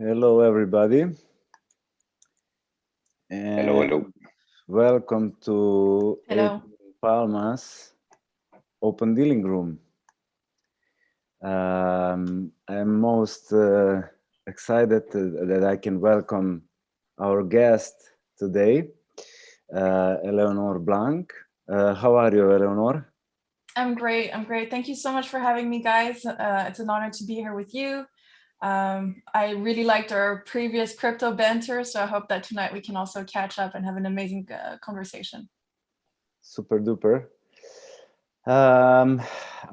Hello, everybody, Hello, and hello. welcome to Hello. 18Palmas Open Dealing Room. I'm most excited that I can welcome our guest today, Eleonore Blanc. How are you, Eleonore? I'm great. I'm great. Thank you so much for having me, guys. It's an honor to be here with you. I really liked our previous crypto banter, so I hope that tonight we can also catch up and have an amazing conversation. Super duper. Um,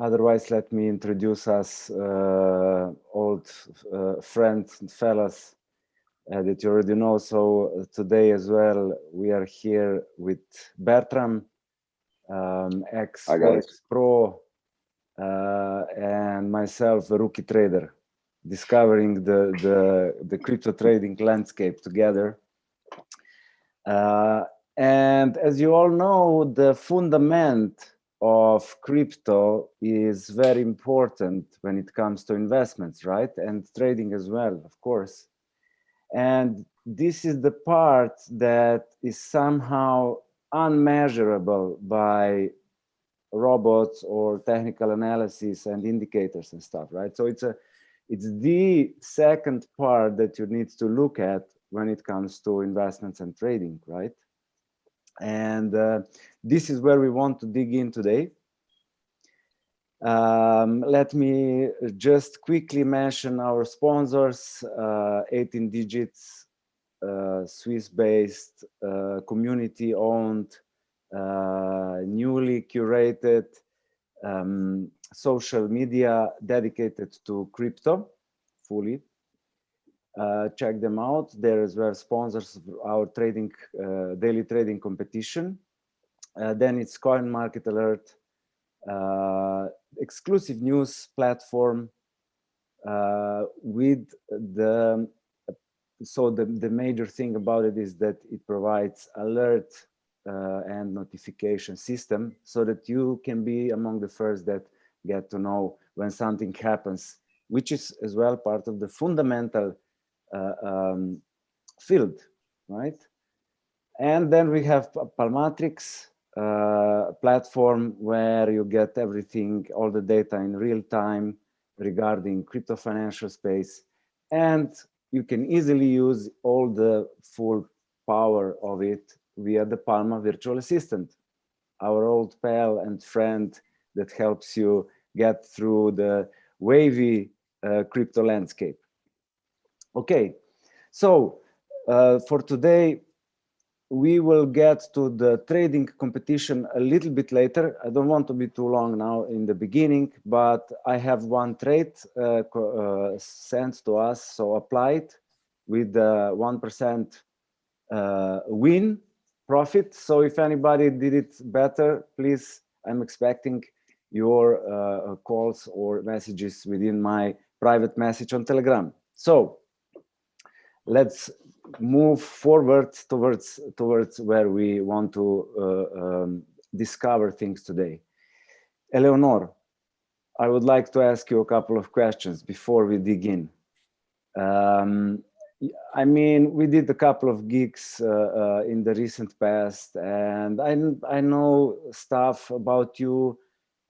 Otherwise, let me introduce us, old friends and fellas that you already know. So today as well, we are here with Bertram, Hi, guys. ex-Forex Pro, and myself, a rookie trader, discovering the crypto trading landscape together. And as you all know, the fundament of crypto is very important when it comes to investments, right? And trading as well, of course. And this is the part that is somehow unmeasurable by robots or technical analysis and indicators and stuff, right? So it's the second part that you need to look at when it comes to investments and trading, right? And this is where we want to dig in today. Let me just quickly mention our sponsors, 18 digits, Swiss-based, community-owned, newly curated social media dedicated to crypto fully. Check them out. There as well sponsors of our trading, daily trading competition. Then it's Coin Market Alert, exclusive news platform with the major thing about it is that it provides alert and notification system so that you can be among the first that get to know when something happens, which is as well part of the fundamental field, right? And then we have Palmatrix, platform where you get everything, all the data in real time regarding crypto financial space. And you can easily use all the full power of it via the Palma virtual assistant, our old pal and friend that helps you get through the wavy crypto landscape. Okay, so for today, we will get to the trading competition a little bit later. I don't want to be too long now in the beginning, but I have one trade sent to us, so applied with 1% win profit. So if anybody did it better, please, I'm expecting your calls or messages within my private message on Telegram. So let's move forward towards where we want to discover things today. Eleonore, I would like to ask you a couple of questions before we dig in. I mean, we did a couple of gigs in the recent past, and I know stuff about you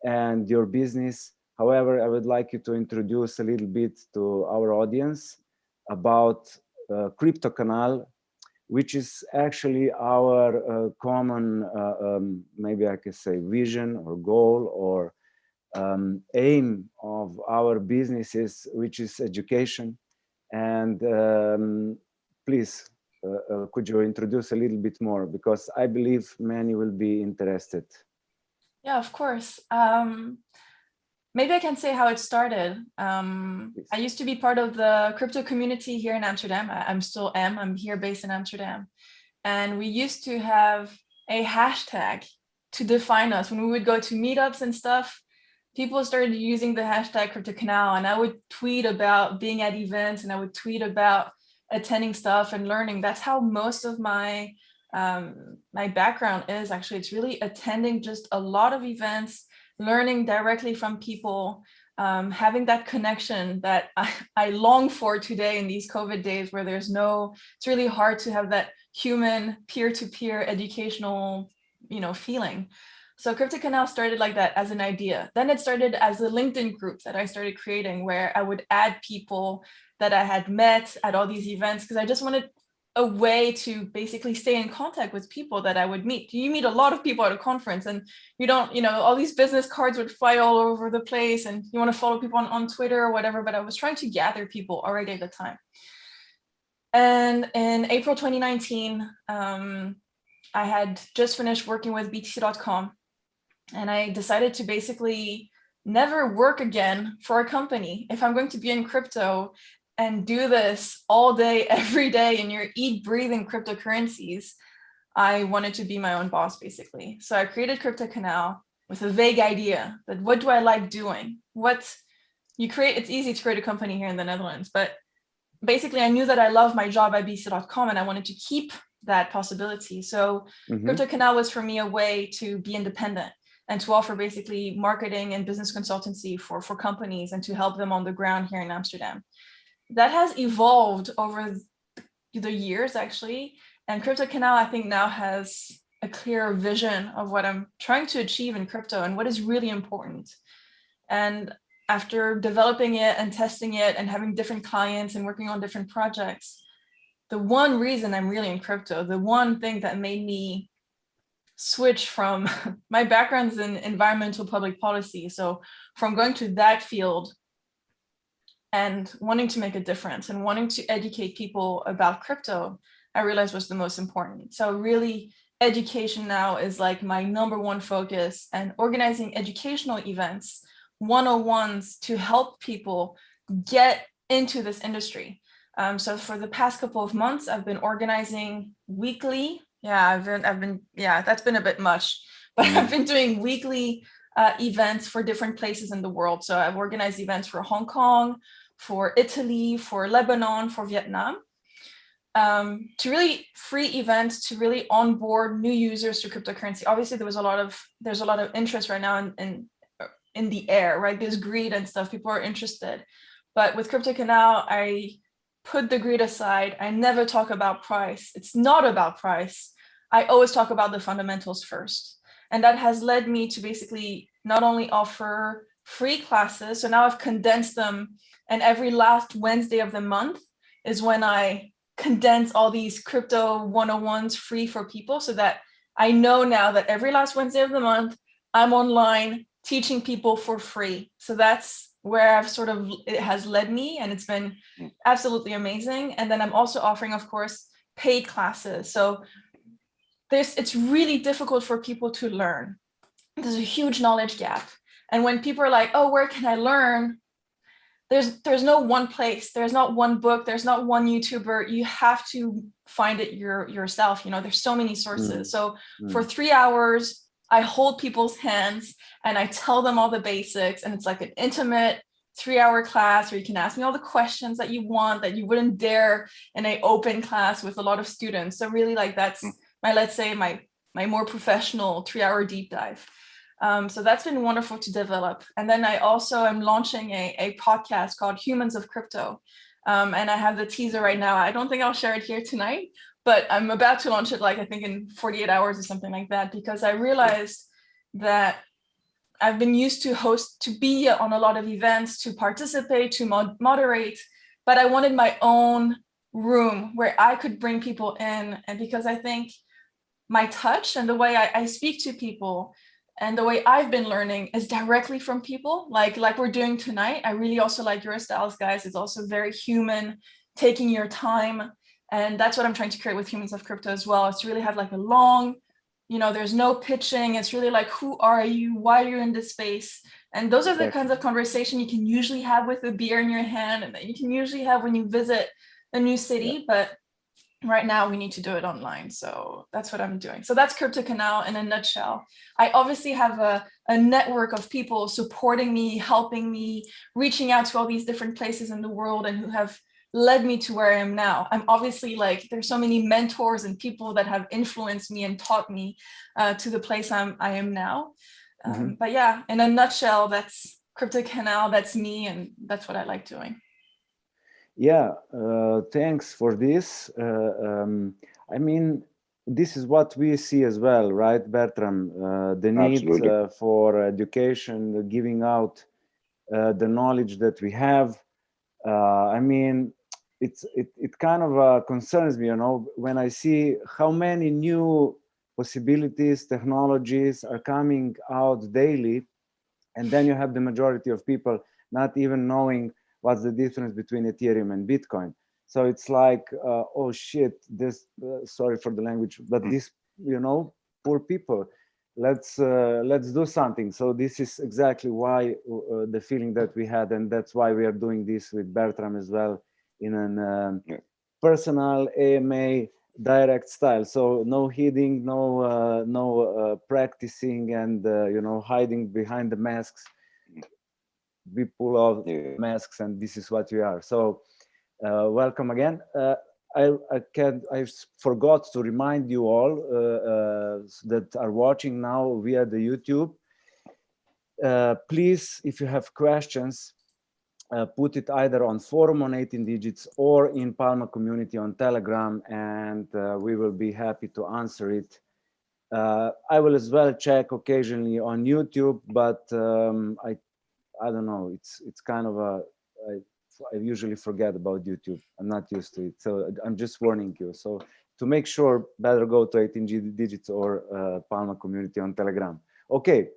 and your business. However, I would like you to introduce a little bit to our audience about Crypto Canal, which is actually our common, maybe I could say, vision or goal or aim of our businesses, which is education. And please, could you introduce a little bit more? Because I believe many will be interested. Yeah, of course. Maybe I can say how it started. I used to be part of the crypto community here in Amsterdam. I'm still am. I'm here based in Amsterdam. And we used to have a hashtag to define us. When we would go to meetups and stuff, people started using the hashtag CryptoCanal, and I would tweet about being at events, and I would tweet about attending stuff and learning. That's how most of my my background is. Actually, it's really attending just a lot of events, learning directly from people, having that connection that I long for today in these COVID days where it's really hard to have that human peer-to-peer educational, feeling. So Crypto Canal started like that as an idea. Then it started as a LinkedIn group that I started creating where I would add people that I had met at all these events because I just wanted a way to basically stay in contact with people that I would meet. You meet a lot of people at a conference and you don't, all these business cards would fly all over the place and you want to follow people on Twitter or whatever, but I was trying to gather people already at the time. And in April 2019, I had just finished working with BTC.com and I decided to basically never work again for a company. If I'm going to be in crypto and do this all day, every day in your eat, breathe in cryptocurrencies, I wanted to be my own boss, basically. So I created Crypto Canal with a vague idea that what do I like doing? It's easy to create a company here in the Netherlands, but basically I knew that I love my job at BTC.com and I wanted to keep that possibility. So Crypto Canal was for me a way to be independent and to offer basically marketing and business consultancy for companies and to help them on the ground here in Amsterdam. That has evolved over the years, actually. And Crypto Canal, I think, now has a clear vision of what I'm trying to achieve in crypto and what is really important. And after developing it and testing it and having different clients and working on different projects, the one reason I'm really in crypto, the one thing that made me switch from my background is in environmental public policy. So from going to that field and wanting to make a difference and wanting to educate people about crypto, I realized was the most important. So really education now is like my #1 focus, and organizing educational events, 101s to help people get into this industry. So for the past couple of months, I've been organizing weekly. That's been a bit much, but I've been doing weekly events for different places in the world. So I've organized events for Hong Kong, for Italy, for Lebanon, for Vietnam, to really free events to really onboard new users to cryptocurrency. Obviously, there's a lot of interest right now in the air, right? There's greed and stuff. People are interested, but with Crypto Canal, I put the greed aside. I never talk about price. It's not about price. I always talk about the fundamentals first. And that has led me to basically not only offer free classes, so now I've condensed them, and every last Wednesday of the month is when I condense all these crypto 101s free for people, so that I know now that every last Wednesday of the month, I'm online teaching people for free. So that's where it has led me, and it's been absolutely amazing. And then I'm also offering, of course, paid classes. So it's really difficult for people to learn. There's a huge knowledge gap. And when people are like, oh, where can I learn? There's no one place, there's not one book, there's not one YouTuber. You have to find it yourself. There's so many sources. So for 3 hours, I hold people's hands and I tell them all the basics, and it's like an intimate 3-hour class where you can ask me all the questions that you want that you wouldn't dare in an open class with a lot of students. So really, like, that's my more professional 3-hour deep dive. So that's been wonderful to develop. And then I also am launching a podcast called Humans of Crypto. And I have the teaser right now. I don't think I'll share it here tonight, but I'm about to launch it, I think in 48 hours or something like that, because I realized that I've been used to be on a lot of events, to participate, to moderate, but I wanted my own room where I could bring people in. And because I think my touch and the way I speak to people and the way I've been learning is directly from people, like we're doing tonight. I really also like your styles, guys. It's also very human, taking your time. And that's what I'm trying to create with Humans of Crypto as well. It's to really have a long, there's no pitching. It's really like, who are you? Why are you in this space? And those are the kinds of conversation you can usually have with a beer in your hand, and that you can usually have when you visit a new city. But right now we need to do it online. So that's what I'm doing. So that's Crypto Canal in a nutshell. I obviously have a network of people supporting me, helping me, reaching out to all these different places in the world, and who have led me to where I am now. I'm obviously there's so many mentors and people that have influenced me and taught me to the place I am now. But yeah, in a nutshell, that's crypto canal, that's me, and that's what I like doing. Yeah, thanks for this. I mean, this is what we see as well, right, Bertram? The need for education, giving out the knowledge that we have. I mean, it kind of concerns me, you know, when I see how many new possibilities, technologies are coming out daily, and then you have the majority of people not even knowing what's the difference between Ethereum and Bitcoin. So it's like, oh shit, this, sorry for the language, but this, you know, poor people, let's do something. So this is exactly why the feeling that we had, and that's why we are doing this with Bertram as well, in an personal AMA direct style. So no hiding, no practicing and you know, hiding behind the masks. We pull off masks, and this is what we are. So welcome again. I forgot to remind you all that are watching now via the YouTube. Please, if you have questions, put it either on forum on 18 digits or in Palma community on Telegram, and we will be happy to answer it. I will as well check occasionally on YouTube, but I don't know. It's kind of I usually forget about YouTube. I'm not used to it, so I'm just warning you. So to make sure, better go to 18 digits or Palma community on Telegram. Okay,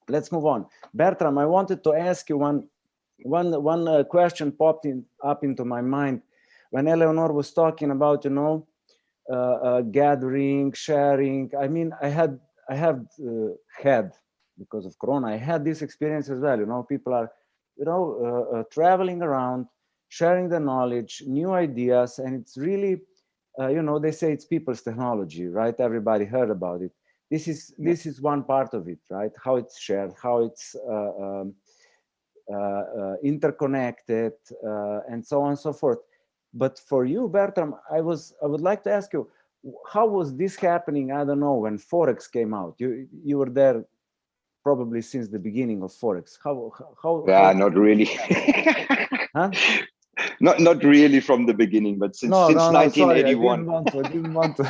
let's move on. Bertram, I wanted to ask you one question popped up into my mind when Eleonore was talking about, you know, gathering, sharing. I mean, I have had, because of Corona, I had this experience as well. You know, people are, you know, traveling around, sharing the knowledge, new ideas, and it's really, you know, they say it's people's technology, right? Everybody heard about it. This is one part of it, right? How it's shared, how it's interconnected, and so on and so forth. But for you, Bertram, I would like to ask you, how was this happening? I don't know, when Forex came out. You were there probably since the beginning of Forex. How not really. Huh? Not really from the beginning, but since 1981. Sorry, I didn't want to.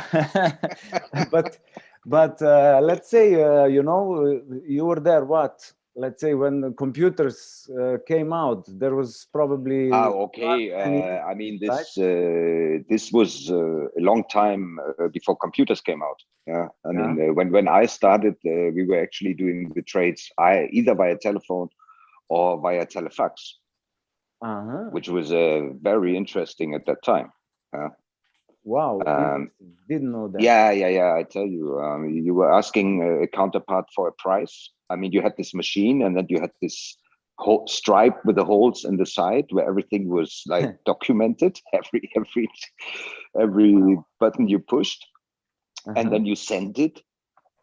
but let's say you know, you were there. What? Let's say when the computers came out, there was probably. Okay. I mean, this was a long time before computers came out. Yeah. I mean, when I started, we were actually doing the trades either via telephone or via telefax, which was very interesting at that time. Wow, didn't know that. Yeah. I tell you, you were asking a counterpart for a price. I mean, you had this machine, and then you had this whole stripe with the holes in the side where everything was like documented. Every button you pushed, and then you sent it,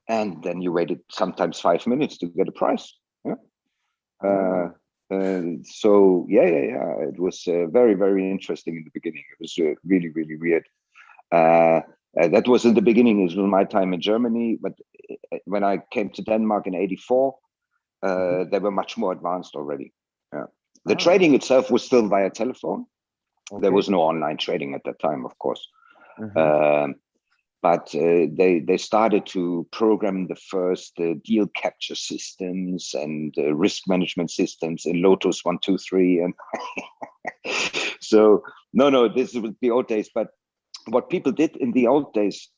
and then you waited sometimes 5 minutes to get a price. Yeah. So yeah, it was very, very interesting in the beginning. It was really, really weird. That was in the beginning. It was my time in Germany, but when I came to Denmark in '84, they were much more advanced already. The trading itself was still via telephone. There was no online trading at that time, of course. But they started to program the first deal capture systems and risk management systems in Lotus 1, 2, 3, and so no, this was the old days. But what people did in the old days,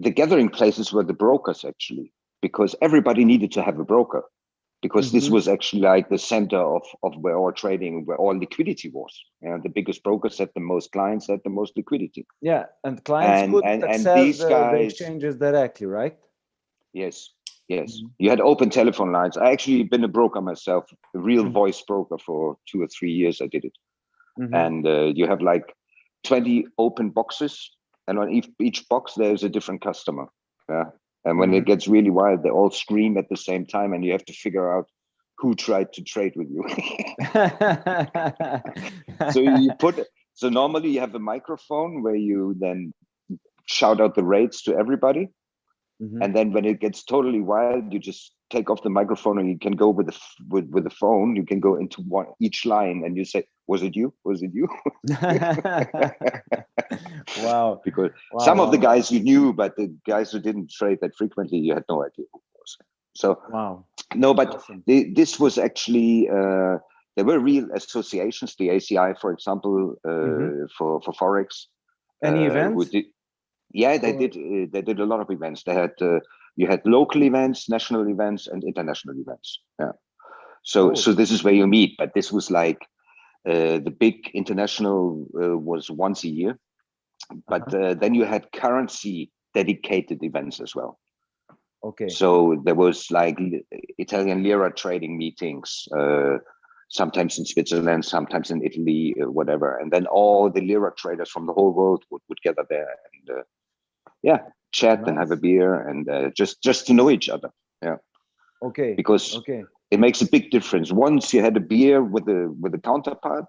the gathering places were the brokers, actually, because everybody needed to have a broker, because this was actually like the center of where all trading, where all liquidity was. The biggest brokers had the most clients, had the most liquidity. Yeah, and clients could access these guys, the exchanges directly, right? Yes. You had open telephone lines. I actually been a broker myself, a real voice broker for 2 or 3 years. I did it. And you have like 20 open boxes, and on each box there's a different customer. And when it gets really wild, they all scream at the same time, and you have to figure out who tried to trade with you. So normally you have a microphone where you then shout out the rates to everybody. And then when it gets totally wild, you just take off the microphone and you can go with the phone. You can go into each line and you say, "Was it you? Was it you?" Wow. Because some of the guys you knew, but the guys who didn't trade that frequently, you had no idea who it was. So wow. No, but awesome. This was actually there were real associations. The ACI, for example, for Forex. Any events? Yeah, they did. They did a lot of events. They had you had local events, national events, and international events. Yeah. So this is where you meet. But this was like the big international was once a year. But then you had currency dedicated events as well. Okay. So there was like Italian lira trading meetings, sometimes in Switzerland, sometimes in Italy, whatever. And then all the lira traders from the whole world would gather there and chat and have a beer and just to know each other. Yeah. Okay. Because it makes a big difference. Once you had a beer with the counterpart,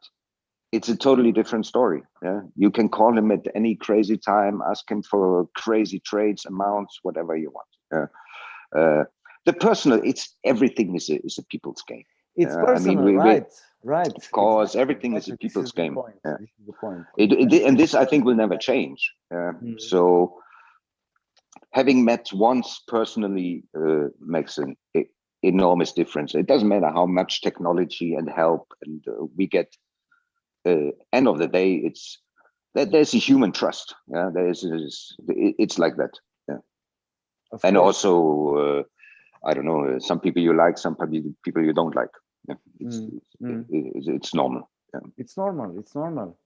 it's a totally different story. Yeah. You can call him at any crazy time, ask him for crazy trades, amounts, whatever you want. Yeah. The personal, everything is a people's game. It's personal, right? Of course, everything is a people's game. Yeah. This is the point. And this, I think, will never change. So, having met once personally makes an enormous difference. It doesn't matter how much technology and help and we get. End of the day, it's that there's a human trust. Yeah, it's like that. Yeah, and also. I don't know, some people you like, some people you don't like. Yeah. It's normal. Yeah. It's normal.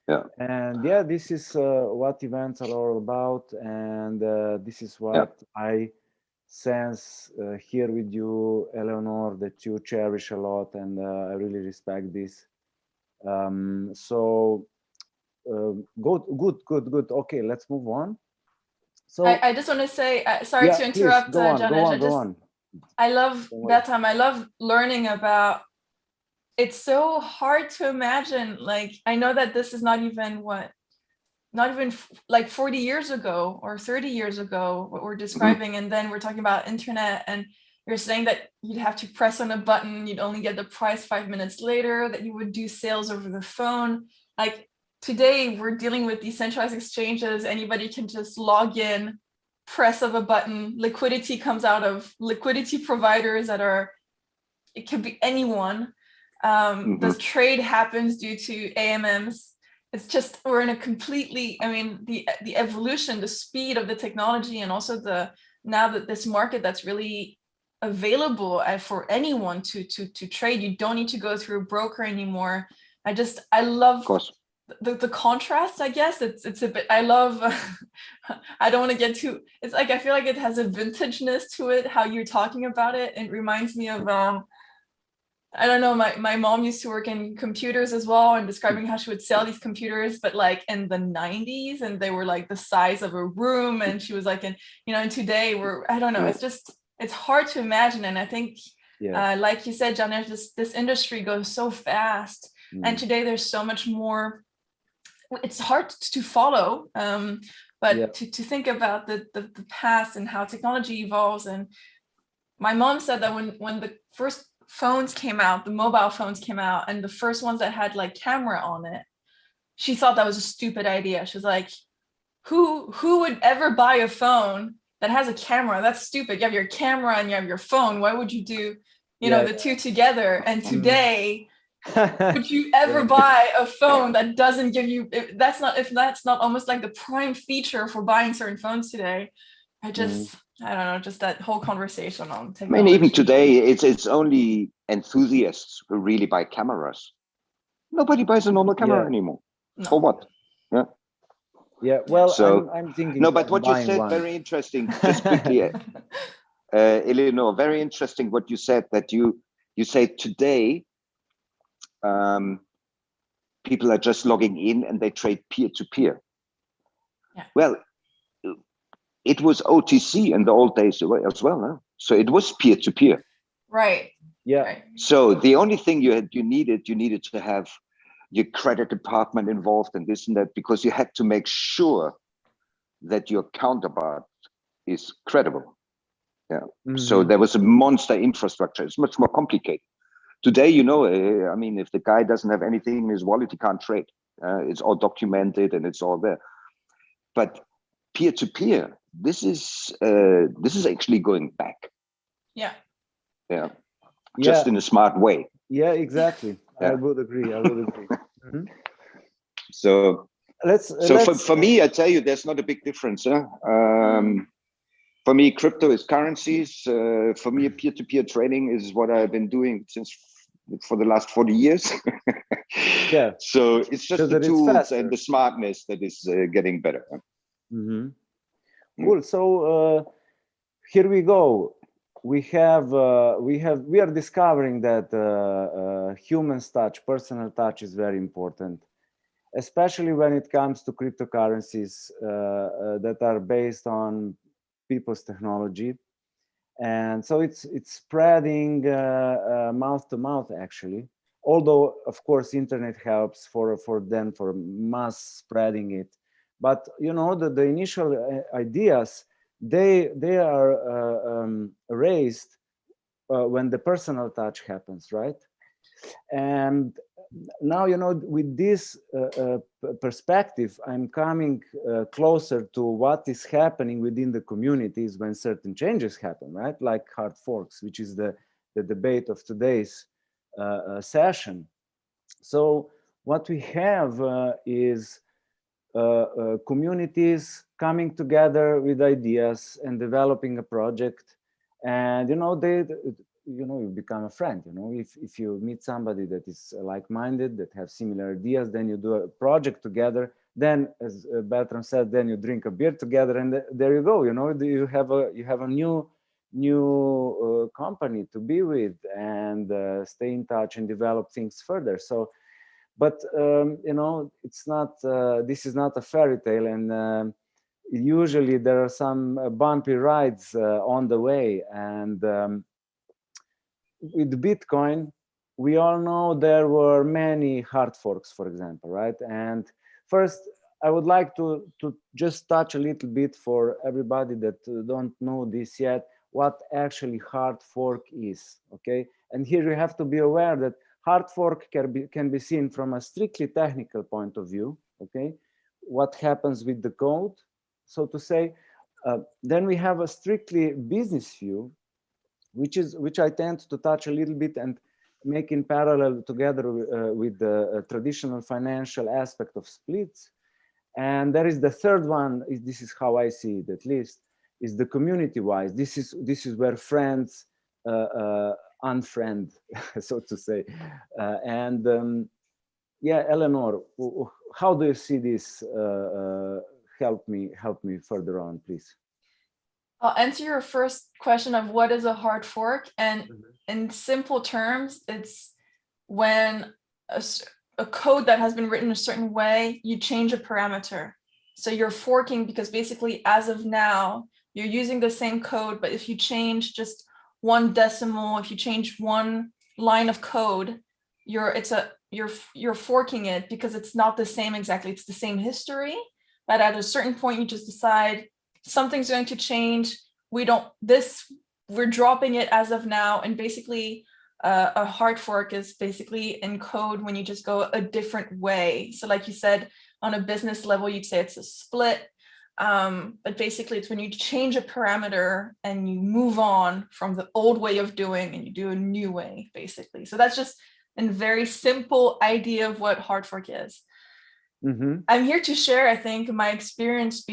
Yeah. And yeah, this is what events are all about. And this is what I sense here with you, Eleonore, that you cherish a lot. And I really respect this. So good. Okay, let's move on. So I just want to say, sorry to interrupt, Janesh. Go on. I love that time. I love learning about. It's so hard to imagine. Like, I know that this is not even like 40 years ago or 30 years ago, what we're describing. And then we're talking about internet, and you're saying that you'd have to press on a button. You'd only get the price 5 minutes later, that you would do sales over the phone. Like, today we're dealing with decentralized exchanges. Anybody can just log in, press of a button, liquidity comes out of liquidity providers it could be anyone. The trade happens due to AMMs. It's just, we're in a completely, I mean, the evolution, the speed of the technology, and also now that this market that's really available for anyone to trade, you don't need to go through a broker anymore. I love the contrast, I guess. It's a bit, I love, I don't want to get too, it's like, I feel like it has a vintageness to it, how you're talking about it. It reminds me of, I don't know, my mom used to work in computers as well, and describing how she would sell these computers, but like in the 90s, and they were like the size of a room. And she was like, and today I don't know, it's hard to imagine. And I think, like you said, Janesh, this industry goes so fast. And today there's so much more. It's hard to follow, but to think about the past and how technology evolves. And my mom said that when the first phones came out, the mobile phones came out, and the first ones that had like camera on it, she thought that was a stupid idea. She was like, who would ever buy a phone that has a camera? That's stupid. You have your camera and you have your phone. Why would you do, the two together? And today, would you ever buy a phone that doesn't give you, if that's not almost like the prime feature for buying certain phones today? I don't know, just that whole conversation on technology. I mean, even today, it's only enthusiasts who really buy cameras. Nobody buys a normal camera anymore. No. For what? Yeah. Yeah. Well, so, I'm thinking. No, but what you said, very interesting. Just quickly, Eleonore, very interesting what you said, that you say today, people are just logging in and they trade peer-to-peer. Yeah. Well, it was OTC in the old days as well. Huh? So it was peer-to-peer. Right. Yeah. Right. So the only thing you needed to have your credit department involved and this and that, because you had to make sure that your counterpart is credible. Yeah. So there was a monster infrastructure. It's much more complicated. Today, you know, I mean, if the guy doesn't have anything in his wallet, he can't trade. It's all documented and it's all there. But peer-to-peer, this is actually going back. Yeah. Yeah. Just in a smart way. Yeah, exactly. Yeah. I would agree. So for me, I tell you, there's not a big difference. For me, crypto is currencies. For me, peer-to-peer trading is what I've been doing for the last 40 years. Yeah. So it's just the tools and the smartness that is getting better. Cool. So here we go. We are discovering that human touch, personal touch, is very important, especially when it comes to cryptocurrencies that are based on people's technology. And so it's spreading mouth to mouth, actually. Although, of course, internet helps for mass spreading it. But you know, the initial ideas, they are raised when the personal touch happens, right? And now, you know, with this perspective, I'm coming closer to what is happening within the communities when certain changes happen, right? Like hard forks, which is the debate of today's session. So what we have is communities coming together with ideas and developing a project. And, you know, you become a friend. You know, if you meet somebody that is like-minded, that have similar ideas, then you do a project together. Then, as Bertram said, then you drink a beer together, and there you go. You know, you have a new company to be with, and stay in touch and develop things further. So, but you know, it's not. This is not a fairy tale, and usually there are some bumpy rides on the way, and with Bitcoin, we all know there were many hard forks, for example, right? And first, I would like to just touch a little bit for everybody that don't know this yet, what actually hard fork is, okay? And here you have to be aware that hard fork can be seen from a strictly technical point of view, okay? What happens with the code, so to say. Then we have a strictly business view, which I tend to touch a little bit and make in parallel together with the traditional financial aspect of splits. And there is the third one. This is how I see it, at least, is the community-wise. This is where friends unfriend, so to say. Yeah, Eleonore, how do you see this? Help me further on, please. I'll answer your first question of what is a hard fork. And in simple terms, it's when a code that has been written a certain way, you change a parameter. So you're forking because basically, as of now, you're using the same code, but if you change just one decimal, if you change one line of code, you're forking it because it's not the same exactly. It's the same history, but at a certain point, you just decide something's going to change. We're dropping it as of now. And basically a hard fork is basically in code when you just go a different way. So like you said, on a business level, you'd say it's a split. But basically it's when you change a parameter and you move on from the old way of doing and you do a new way, basically. So that's just a very simple idea of what hard fork is. I'm here to share, I think, my experience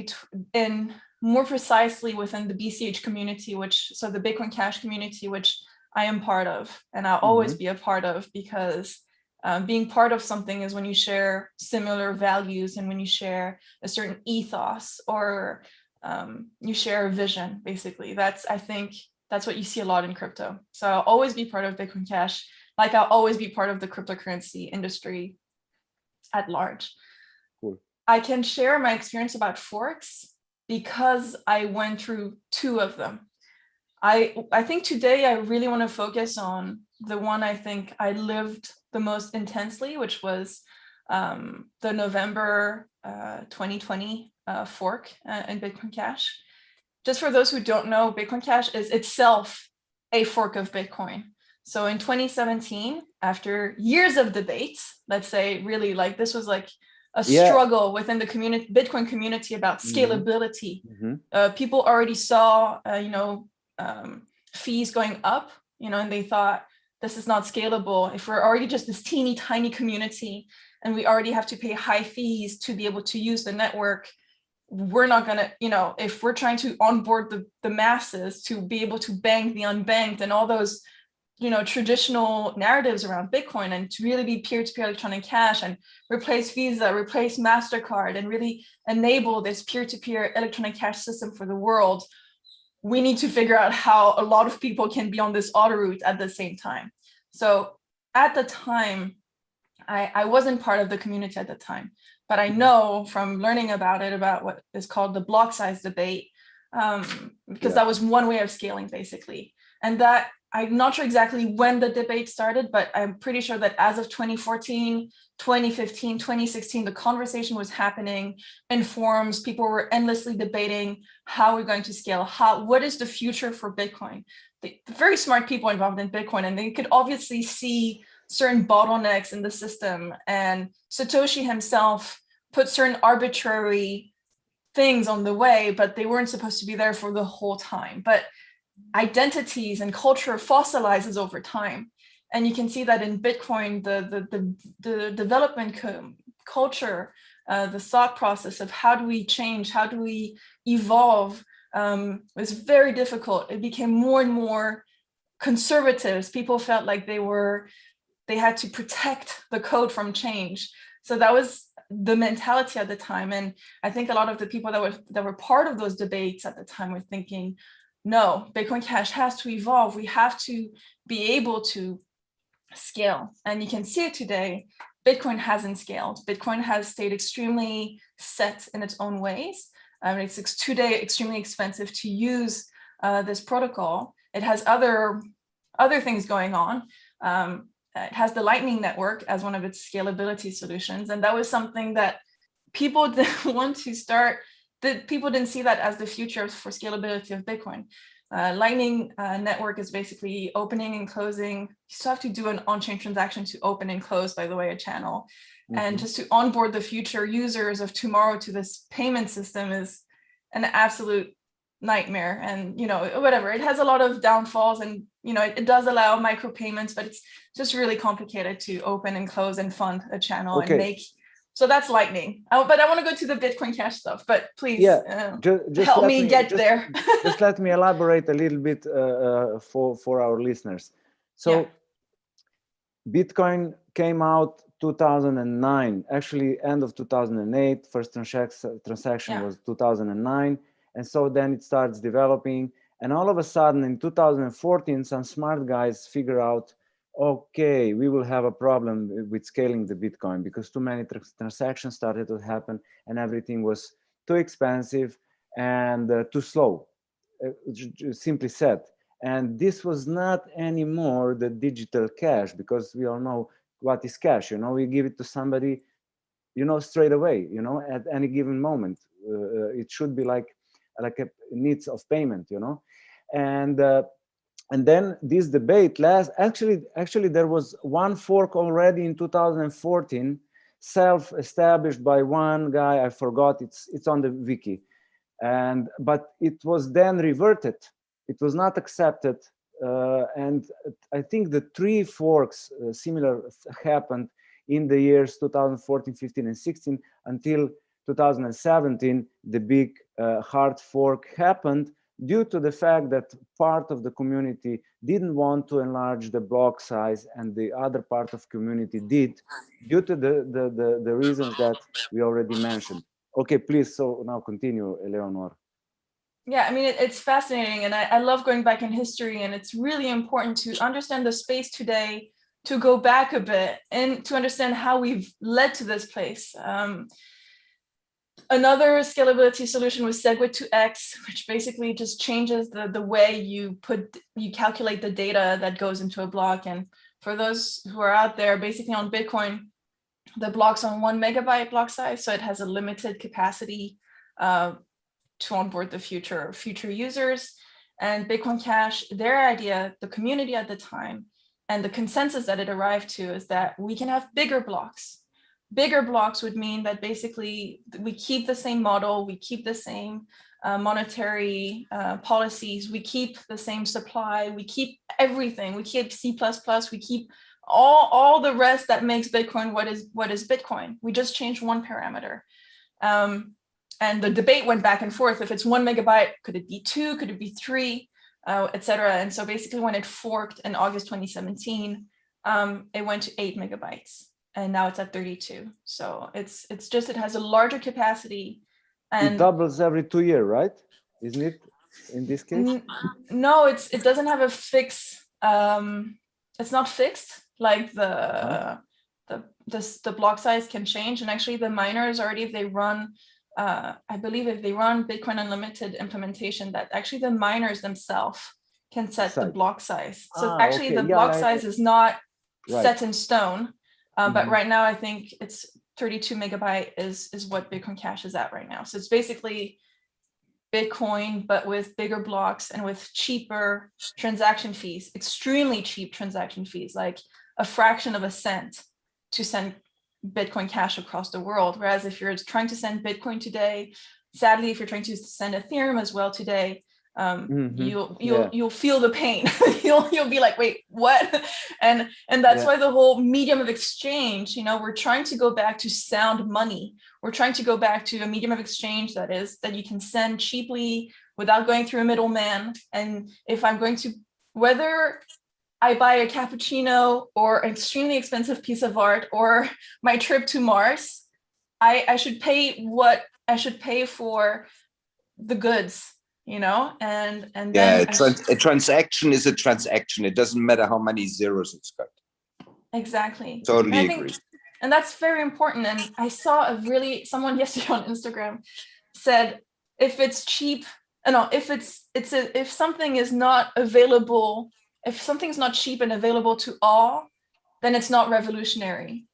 in more precisely within the BCH community, so the Bitcoin Cash community, which I am part of, and I'll always be a part of, because being part of something is when you share similar values and when you share a certain ethos, or you share a vision, basically. I think that's what you see a lot in crypto. So I'll always be part of Bitcoin Cash, like I'll always be part of the cryptocurrency industry at large. Cool. I can share my experience about forks because I went through two of them. I think today I really want to focus on the one I think I lived the most intensely, which was the November 2020 fork in Bitcoin Cash. just for those who don't know, Bitcoin Cash is itself a fork of Bitcoin. So in 2017, after years of debates, let's say really like this was like a struggle within the community, Bitcoin community about scalability. People already saw, fees going up, and they thought this is not scalable. If we're already just this teeny tiny community and we already have to pay high fees to be able to use the network, we're not gonna, if we're trying to onboard the masses to be able to bank the unbanked and all those, traditional narratives around Bitcoin, and to really be peer-to-peer electronic cash and replace Visa, replace MasterCard, and really enable this peer-to-peer electronic cash system for the world, we need to figure out how a lot of people can be on this auto route at the same time. So at the time, I wasn't part of the community at the time, but I know from learning about it, about what is called the block size debate, because that was one way of scaling basically. And that, I'm not sure exactly when the debate started, but I'm pretty sure that as of 2014, 2015, 2016, the conversation was happening in forums. People were endlessly debating how we're going to scale, what is the future for Bitcoin? The very smart people involved in Bitcoin, and they could obviously see certain bottlenecks in the system. And Satoshi himself put certain arbitrary things on the way, but they weren't supposed to be there for the whole time. But identities and culture fossilizes over time. And you can see that in Bitcoin, the development culture, the thought process of how do we change, how do we evolve, was very difficult. It became more and more conservatives. People felt like they had to protect the code from change. So that was the mentality at the time. And I think a lot of the people that were part of those debates at the time were thinking, no, Bitcoin Cash has to evolve. We have to be able to scale. And you can see it today. Bitcoin hasn't scaled. Bitcoin has stayed extremely set in its own ways. It's today extremely expensive to use this protocol. It has other things going on. It has the Lightning Network as one of its scalability solutions. And that was something that people didn't want to start, that people didn't see that as the future for scalability of Bitcoin. Lightning Network is basically opening and closing. You still have to do an on-chain transaction to open and close, by the way, a channel. And just to onboard the future users of tomorrow to this payment system is an absolute nightmare. And, whatever, it has a lot of downfalls, and, it does allow micropayments, but it's just really complicated to open and close and fund a channel and make. So that's Lightning. But I want to go to the Bitcoin Cash stuff, but please just help me get there. Just let me elaborate a little bit for our listeners. So Bitcoin came out 2009, actually end of 2008, first transaction was 2009. And so then it starts developing. And all of a sudden in 2014, some smart guys figure out, okay, we will have a problem with scaling the Bitcoin because too many transactions started to happen and everything was too expensive and too slow, simply said. And this was not anymore the digital cash, because we all know what is cash. We give it to somebody, straight away, at any given moment. It should be like a needs of payment, and then this debate actually there was one fork already in 2014, self-established by one guy, I forgot, it's on the wiki, but it was then reverted. It was not accepted, and I think the three forks similar happened in the years 2014, 15, and 16 until 2017. The big hard fork happened due to the fact that part of the community didn't want to enlarge the block size and the other part of community did, due to the reasons that we already mentioned. Okay, please, so now continue, Eleonore. Yeah, I mean, it's fascinating, and I love going back in history, and it's really important to understand the space today, to go back a bit and to understand how we've led to this place. Another scalability solution was SegWit2x, which basically just changes the way you calculate the data that goes into a block. And for those who are out there, basically on Bitcoin, the block's on 1 megabyte block size, so it has a limited capacity to onboard the future users. And Bitcoin Cash, their idea, the community at the time, and the consensus that it arrived to is that we can have bigger blocks. Bigger blocks would mean that basically we keep the same model, we keep the same monetary policies, we keep the same supply, we keep everything, we keep C++, we keep all the rest that makes Bitcoin what is Bitcoin. We just changed one parameter. And the debate went back and forth. If it's 1 megabyte, could it be 2? Could it be 3? Etc. And so basically when it forked in August 2017, it went to 8 megabytes. And now it's at 32. So it's just, it has a larger capacity. And it doubles every 2 years, right? Isn't it in this case? No, it doesn't have a fix. It's not fixed. Like the block size can change. And actually the miners already, if they run, I believe if they run Bitcoin Unlimited implementation, that actually the miners themselves can set the block size. So actually the block size is not set in stone. But right now I think it's 32 megabyte is what Bitcoin Cash is at right now. So it's basically Bitcoin, but with bigger blocks and with cheaper transaction fees, extremely cheap transaction fees, like a fraction of a cent to send Bitcoin Cash across the world. Whereas if you're trying to send Bitcoin today, sadly, if you're trying to send Ethereum as well today, you'll feel the pain. you'll be like, wait, what? And that's why the whole medium of exchange, we're trying to go back to sound money. We're trying to go back to a medium of exchange that you can send cheaply without going through a middleman. And if I'm going to, whether I buy a cappuccino or an extremely expensive piece of art or my trip to Mars, I should pay what I should pay for the goods, and yeah, a transaction is a transaction. It doesn't matter how many zeros it's got. Exactly. Totally agree. And that's very important. And I saw someone yesterday on Instagram said, if it's cheap, if something is not available, if something's not cheap and available to all, then it's not revolutionary.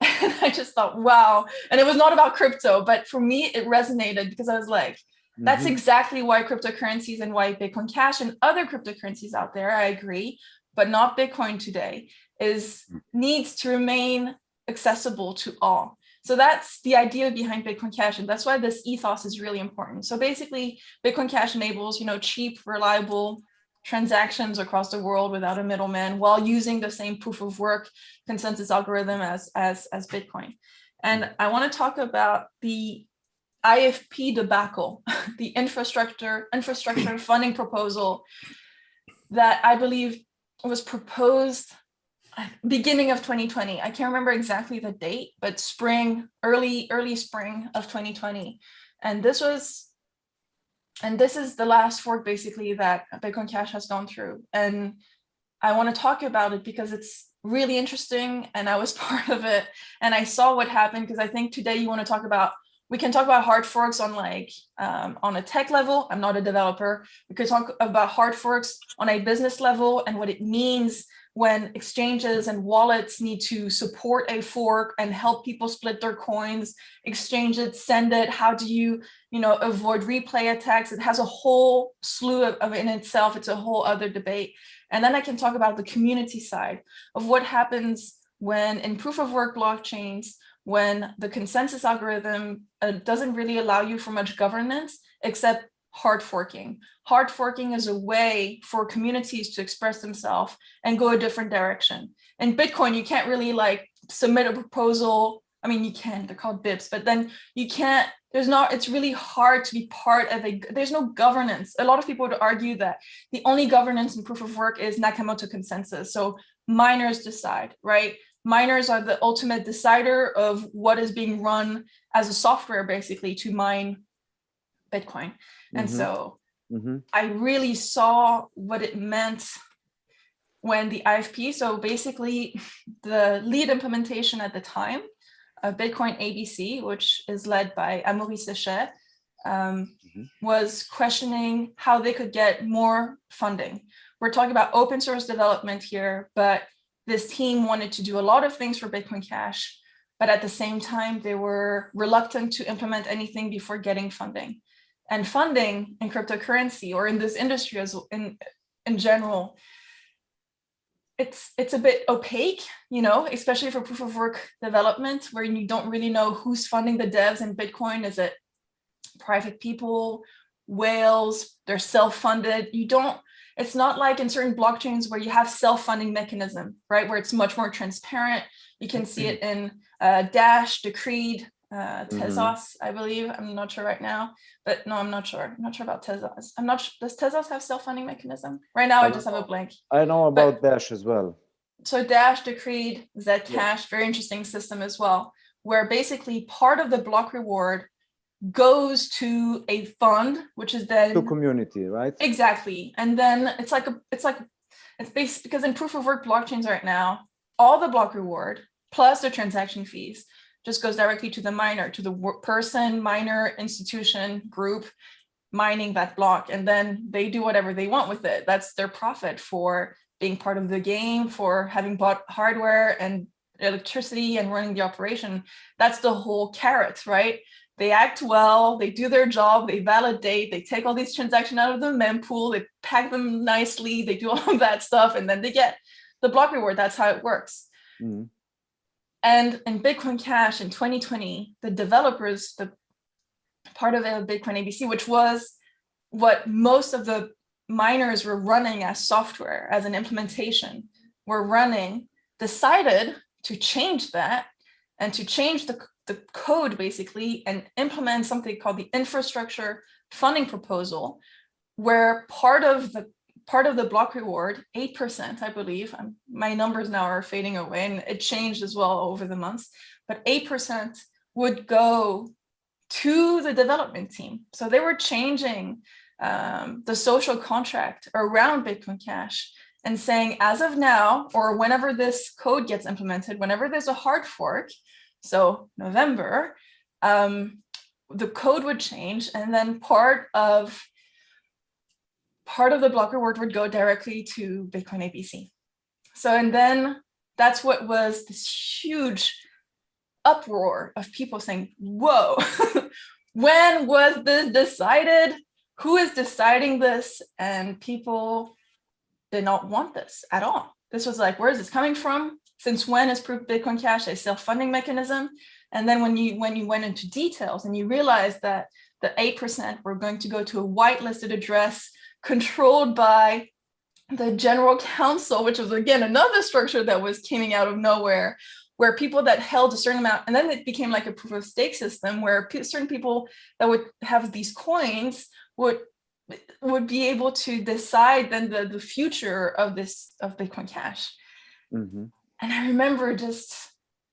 And I just thought, wow. And it was not about crypto, but for me, it resonated because I was like, that's exactly why cryptocurrencies and why Bitcoin Cash and other cryptocurrencies out there, I agree, but not Bitcoin today, needs to remain accessible to all. So that's the idea behind Bitcoin Cash. And that's why this ethos is really important. So basically, Bitcoin Cash enables, cheap, reliable transactions across the world without a middleman while using the same proof of work consensus algorithm as Bitcoin. And I want to talk about the IFP debacle, the infrastructure funding proposal that I believe was proposed beginning of 2020. I can't remember exactly the date, but early spring of 2020. And this is the last fork basically that Bitcoin Cash has gone through. And I want to talk about it because it's really interesting and I was part of it and I saw what happened, because I think today we can talk about hard forks on on a tech level. I'm not a developer. We could talk about hard forks on a business level and what it means when exchanges and wallets need to support a fork and help people split their coins, exchange it, send it. How do you, avoid replay attacks? It has a whole slew of in itself. It's a whole other debate. And then I can talk about the community side of what happens when in proof of work blockchains, when the consensus algorithm doesn't really allow you for much governance except hard forking. Hard forking is a way for communities to express themselves and go a different direction. In Bitcoin, you can't really submit a proposal. I mean, you can, they're called BIPs, but then you can't, it's really hard to be part of there's no governance. A lot of people would argue that the only governance in proof of work is Nakamoto consensus. So miners decide, right? Miners are the ultimate decider of what is being run as a software, basically, to mine Bitcoin. And so I really saw what it meant when the IFP, so basically the lead implementation at the time of Bitcoin ABC, which is led by Amaury Sechet, was questioning how they could get more funding. We're talking about open source development here, but this team wanted to do a lot of things for Bitcoin Cash, but at the same time, they were reluctant to implement anything before getting funding. and funding in cryptocurrency or in this industry as in general, it's a bit opaque, you know, especially for proof of work development, where you don't really know who's funding the devs in Bitcoin. Is it private people, whales? They're self-funded. It's not like in certain blockchains where you have self-funding mechanism, right? Where it's much more transparent. You can see it in Dash, Decreed, Tezos, I believe. I'm not sure right now, but no, I'm not sure. I'm not sure about Tezos. I'm not sure. Does Tezos have self-funding mechanism? Right now, I just have a blank. I know about Dash as well. So Dash, Decreed, Zcash, very interesting system as well, where basically part of the block reward goes to a fund, which is then to community, right? Exactly. And then it's based, because in proof of work blockchains right now, all the block reward plus the transaction fees just goes directly to the miner, to the person, miner, institution, group mining that block. And then they do whatever they want with it. That's their profit for being part of the game, for having bought hardware and electricity and running the operation. That's the whole carrot, right? They act well, they do their job, they validate, they take all these transactions out of the mempool, they pack them nicely, they do all of that stuff, and then they get the block reward. That's how it works. Mm-hmm. And in Bitcoin Cash in 2020, the developers, the part of Bitcoin ABC, which was what most of the miners were running as software, as an implementation, were running, decided to change that and to change the code basically and implement something called the infrastructure funding proposal, where part of the block reward, 8%, I believe, my numbers now are fading away and it changed as well over the months, but 8% would go to the development team. So they were changing the social contract around Bitcoin Cash and saying, as of now, or whenever this code gets implemented, whenever there's a hard fork, so November, the code would change, and then part of the block reward would go directly to Bitcoin ABC. So, and then that's what was this huge uproar of people saying, whoa, when was this decided? Who is deciding this? And people did not want this at all. This was like, where is this coming from? Since when is Bitcoin Cash a self-funding mechanism? And then when you went into details and you realized that the 8% were going to go to a whitelisted address controlled by the general counsel, which was again another structure that was coming out of nowhere, where people that held a certain amount, and then it became like a proof of stake system where certain people that would have these coins would be able to decide then the future of Bitcoin Cash. Mm-hmm. And I remember just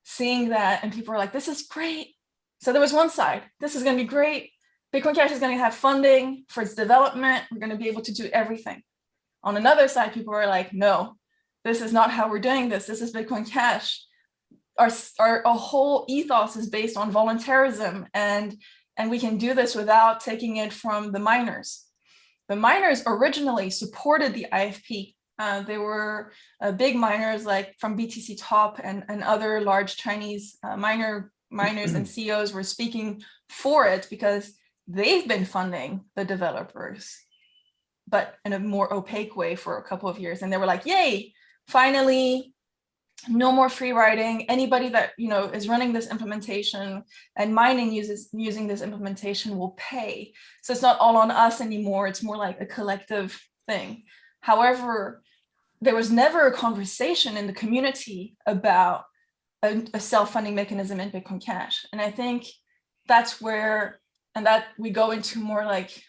seeing that, and people were like, this is great. So there was one side, this is going to be great. Bitcoin Cash is going to have funding for its development. We're going to be able to do everything. On another side, people were like, no, this is not how we're doing this. This is Bitcoin Cash. Our whole ethos is based on voluntarism, and we can do this without taking it from the miners. The miners originally supported the IFP. They were big miners like from BTC Top and other large Chinese miners and CEOs were speaking for it because they've been funding the developers, but in a more opaque way for a couple of years. And they were like, yay, finally, no more free riding. Anybody that is running this implementation and mining using this implementation will pay. So it's not all on us anymore. It's more like a collective thing. However, there was never a conversation in the community about a self-funding mechanism in Bitcoin Cash. And I think that's where, and that we go into more like,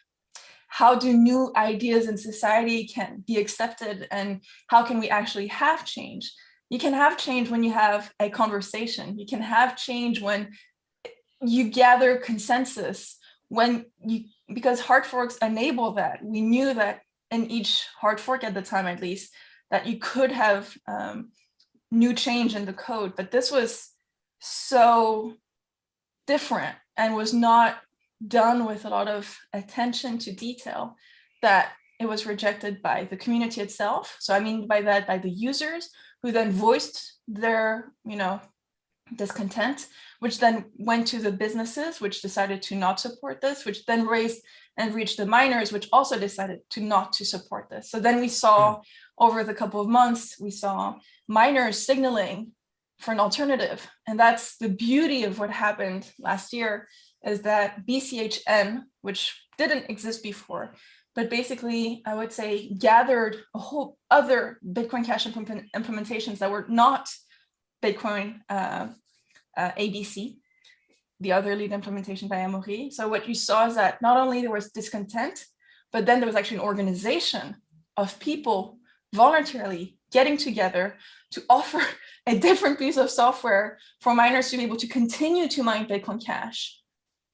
how do new ideas in society can be accepted, and how can we actually have change? You can have change when you have a conversation. You can have change when you gather consensus, because hard forks enable that. We knew that in each hard fork at the time, at least, that you could have new change in the code, but this was so different and was not done with a lot of attention to detail that it was rejected by the community itself. So I mean by that, by the users, who then voiced their, discontent, which then went to the businesses, which decided to not support this, which then raised and reach the miners, which also decided to not to support this. So then we saw over the couple of months, we saw miners signaling for an alternative. And that's the beauty of what happened last year, is that BCHN, which didn't exist before, but basically, I would say, gathered a whole other Bitcoin Cash implementations that were not Bitcoin ABC, the other lead implementation by Amaury. So what you saw is that not only there was discontent, but then there was actually an organization of people voluntarily getting together to offer a different piece of software for miners to be able to continue to mine Bitcoin Cash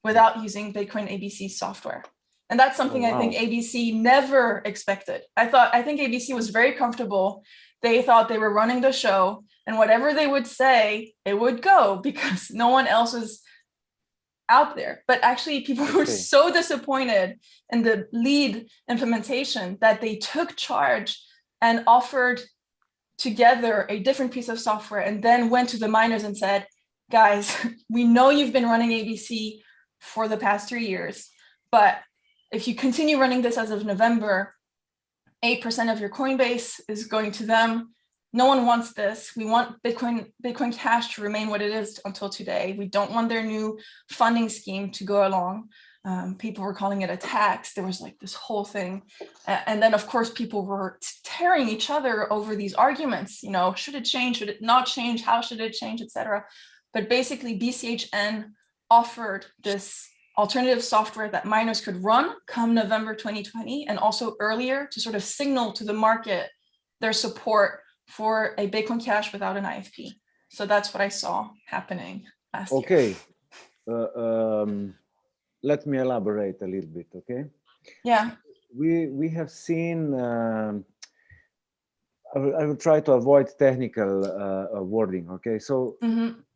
without using Bitcoin ABC software. And that's something I think ABC never expected. I think ABC was very comfortable. They thought they were running the show, and whatever they would say, it would go because no one else was out there. But actually, people were so disappointed in the lead implementation that they took charge and offered together a different piece of software, and then went to the miners and said, guys, we know you've been running ABC for the past 3 years, but if you continue running this as of November, 8% of your Coinbase is going to them. No one wants this. We want Bitcoin Cash to remain what it is until today. We don't want their new funding scheme to go along. People were calling it a tax. There was like this whole thing. And then of course, people were tearing each other over these arguments, you know, should it change? Should it not change? How should it change, etc. But basically BCHN offered this alternative software that miners could run come November 2020, and also earlier to sort of signal to the market their support for a Bitcoin Cash without an IFP. So that's what I saw happening last year. Okay. Let me elaborate a little bit, okay? Yeah. We have seen, I will try to avoid technical wording, okay? So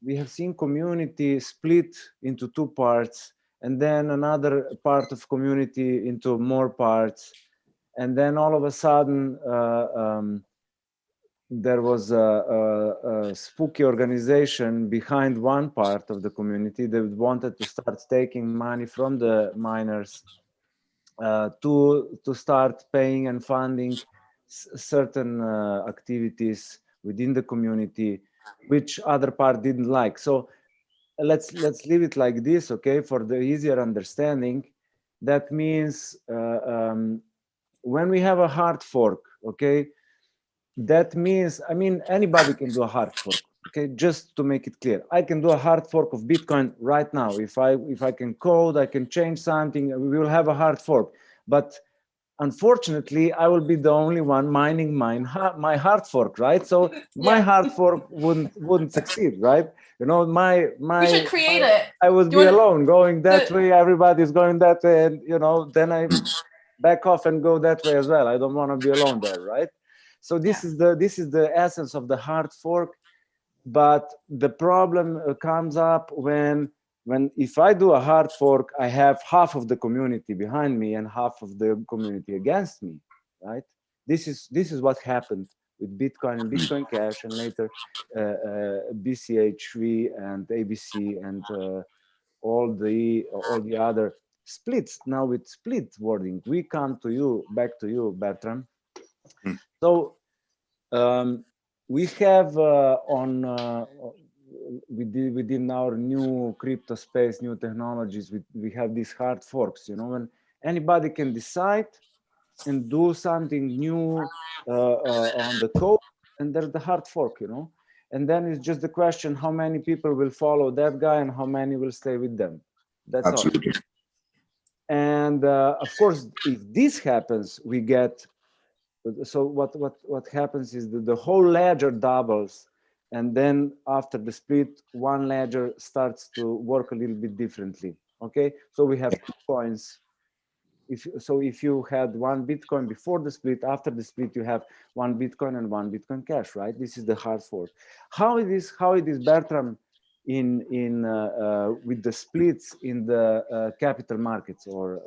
we have seen community split into two parts, and then another part of community into more parts. And then all of a sudden, there was a spooky organization behind one part of the community that wanted to start taking money from the miners to start paying and funding certain activities within the community, which other part didn't like. So let's leave it like this, okay, for the easier understanding. That means when we have a hard fork, okay, that means, I mean, anybody can do a hard fork, okay? Just to make it clear, I can do a hard fork of Bitcoin right now. If I can code, I can change something, we will have a hard fork. But unfortunately, I will be the only one mining my hard fork, right? So my hard fork wouldn't succeed, right? You know, we should create it. I would be alone going that way. Everybody's going that way, and you know, then I back off and go that way as well. I don't want to be alone there, right? So this is the essence of the hard fork. But the problem comes up when if I do a hard fork, I have half of the community behind me and half of the community against me, right? This is what happened with Bitcoin and Bitcoin Cash, and later BCHV and ABC and all the other splits. Now with split wording, we come to you, back to you, Bertram. So we have within our new crypto space, new technologies, we have these hard forks, you know, when anybody can decide and do something new on the code, and there's the hard fork, you know, and then it's just the question how many people will follow that guy and how many will stay with them. That's absolutely all. And of course, if this happens, we get, so what happens is that the whole ledger doubles, and then after the split, one ledger starts to work a little bit differently. Okay, so we have 2 coins. If you had 1 Bitcoin before the split, after the split you have 1 Bitcoin and 1 Bitcoin Cash, right? This is the hard fork. How it is, Bertram, with the splits in the capital markets, or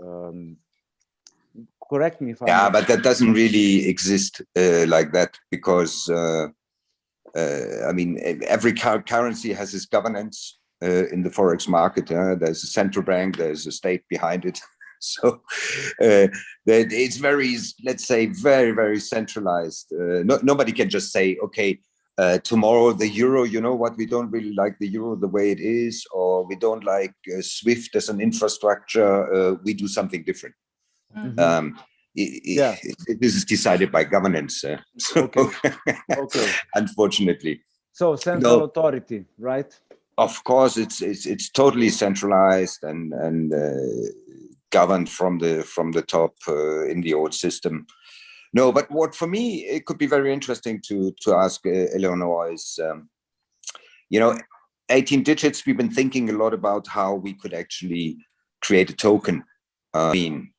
correct me if I'm wrong. But that doesn't really exist like that, because I mean, every currency has its governance in the forex market. There's a central bank, there's a state behind it. So it's very, let's say, very, very centralized. Nobody can just say, okay, tomorrow the euro, you know what, we don't really like the euro the way it is, or we don't like SWIFT as an infrastructure, we do something different. This is decided by governance. So, okay. Unfortunately. So central authority, right? Of course, it's totally centralized and governed from the top in the old system. No, but what for me it could be very interesting to ask Eleonore is, 18 digits. We've been thinking a lot about how we could actually create a token. I mean,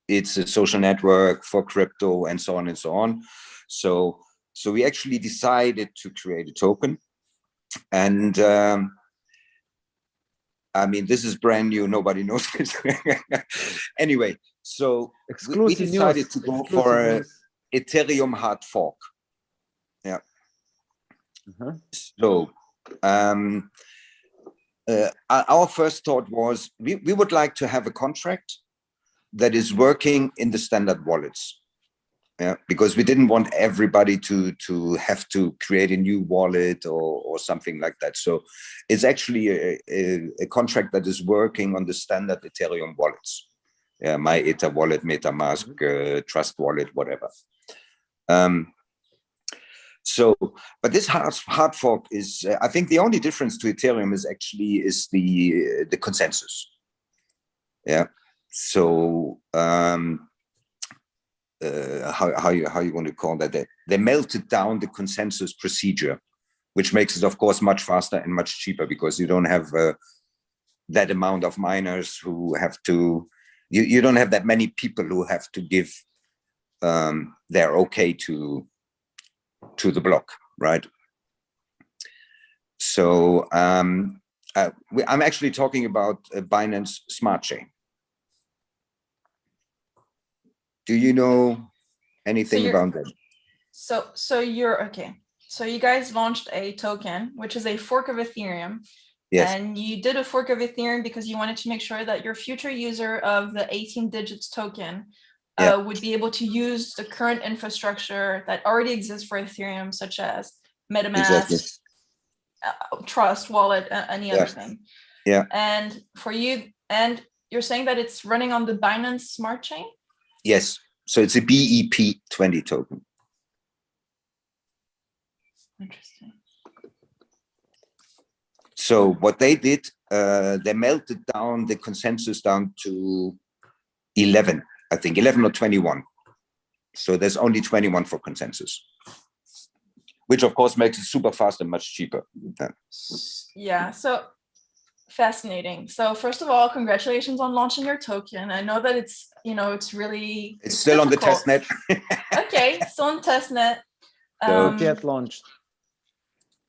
it's a social network for crypto and so on and so on. So we actually decided to create a token. And I mean, this is brand new. Nobody knows this. Anyway, so we decided to go for an Ethereum hard fork. Yeah. So our first thought was we would like to have a contract that is working in the standard wallets. Yeah, because we didn't want everybody to have to create a new wallet or something like that. So it's actually a contract that is working on the standard Ethereum wallets. Yeah, my Ether wallet, MetaMask, Trust wallet, whatever. But this hard fork is, I think the only difference to Ethereum is the consensus. Yeah. So how you want to call that? They melted down the consensus procedure, which makes it, of course, much faster and much cheaper, because you don't have that amount of miners who have to. You don't have that many people who have to give their okay to the block, right? So I'm actually talking about Binance Smart Chain. Do you know anything about that? So you're okay. So you guys launched a token, which is a fork of Ethereum. Yes. And you did a fork of Ethereum because you wanted to make sure that your future user of the 18 digits token would be able to use the current infrastructure that already exists for Ethereum, such as MetaMask, Trust wallet, any other thing. Yeah. And for you, and you're saying that it's running on the Binance Smart Chain? Yes. So it's a BEP20 token. Interesting. So what they did, they melted down the consensus down to 11, I think 11 or 21. So there's only 21 for consensus, which of course makes it super fast and much cheaper. Yeah, so fascinating. So first of all, congratulations on launching your token. I know that it's really still on the test net. Okay, still on testnet. Get launched.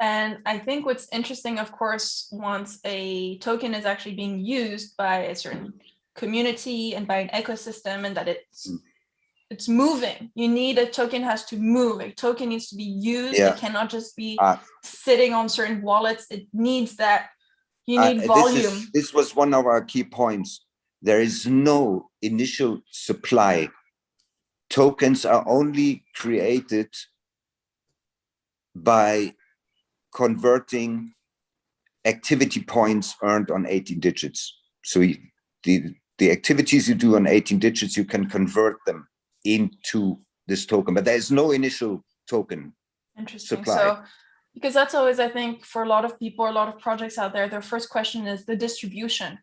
And I think what's interesting, of course, once a token is actually being used by a certain community and by an ecosystem, and that it's moving. A token has to move. A token needs to be used. It cannot just be sitting on certain wallets. It needs that. You need volume. This was one of our key points. There is no initial supply. Tokens are only created by converting activity points earned on 18 digits. So the activities you do on 18 digits, you can convert them into this token, but there is no initial token. Interesting. Supply. So, because that's always, I think, for a lot of people, a lot of projects out there, their first question is the distribution.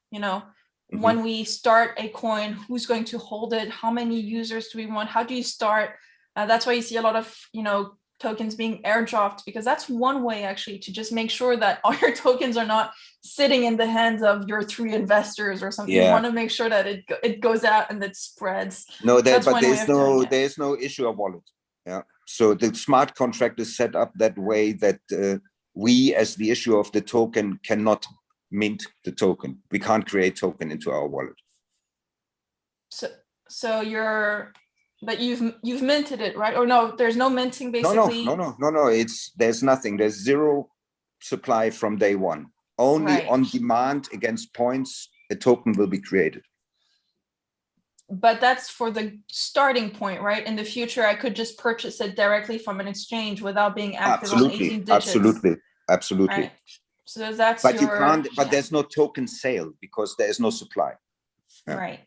When we start a coin, who's going to hold it? How many users do we want? How do you start? That's why you see a lot of, tokens being airdropped, because that's one way actually to just make sure that all your tokens are not sitting in the hands of your 3 investors or something. You want to make sure that it goes out and it spreads. No, there's no issuer wallet. Yeah. So the smart contract is set up that way that we, as the issuer of the token, cannot mint the token. We can't create token into our wallet. So but you've minted it, right? Or no, there's no minting basically. No. There's nothing. There's zero supply from day one. Only on demand against points, a token will be created. but that's for the starting point, right? In the future, I could just purchase it directly from an exchange without being active on 18 digits. Absolutely. Right. So that's but you can't, but there's no token sale because there is no supply. Right.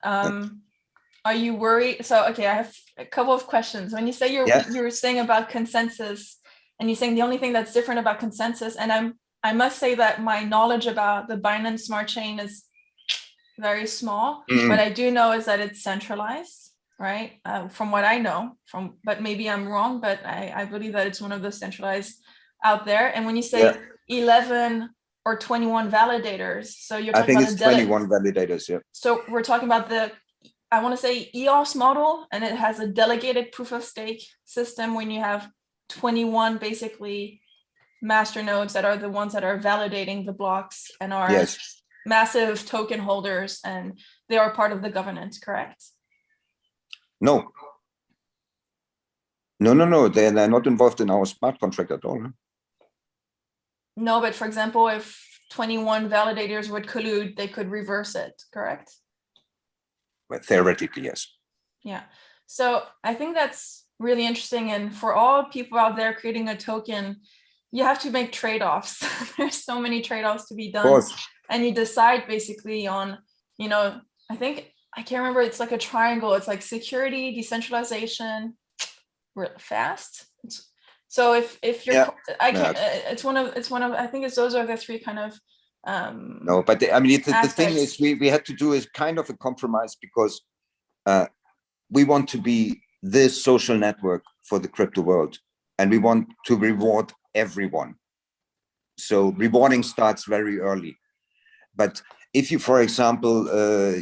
Are you worried? So, okay, I have a couple of questions. When you say you're saying about consensus, and you're saying the only thing that's different about consensus, and I must say that my knowledge about the Binance Smart Chain is very small. What I do know is that it's centralized, right? From what I know, but maybe I'm wrong, but I believe that it's one of the centralized out there. And when you say 11 or 21 validators, so you're talking about 21 validators, So we're talking about I want to say EOS model, and it has a delegated proof of stake system when you have 21 basically master nodes that are the ones that are validating the blocks and are massive token holders, and they are part of the governance, correct? No. They're not involved in our smart contract at all. No, but for example, if 21 validators would collude, they could reverse it, correct? Well, theoretically, yes. Yeah. So I think that's really interesting. And for all people out there creating a token, you have to make trade-offs. There's so many trade-offs to be done. Of course. And you decide basically on, I think, I can't remember, it's like a triangle. It's like security, decentralization, fast. So if you're, it's one of, I think those are the three kind of, no, but the thing is, we had to do is kind of a compromise because we want to be this social network for the crypto world, and we want to reward everyone. So rewarding starts very early. But if you, for example,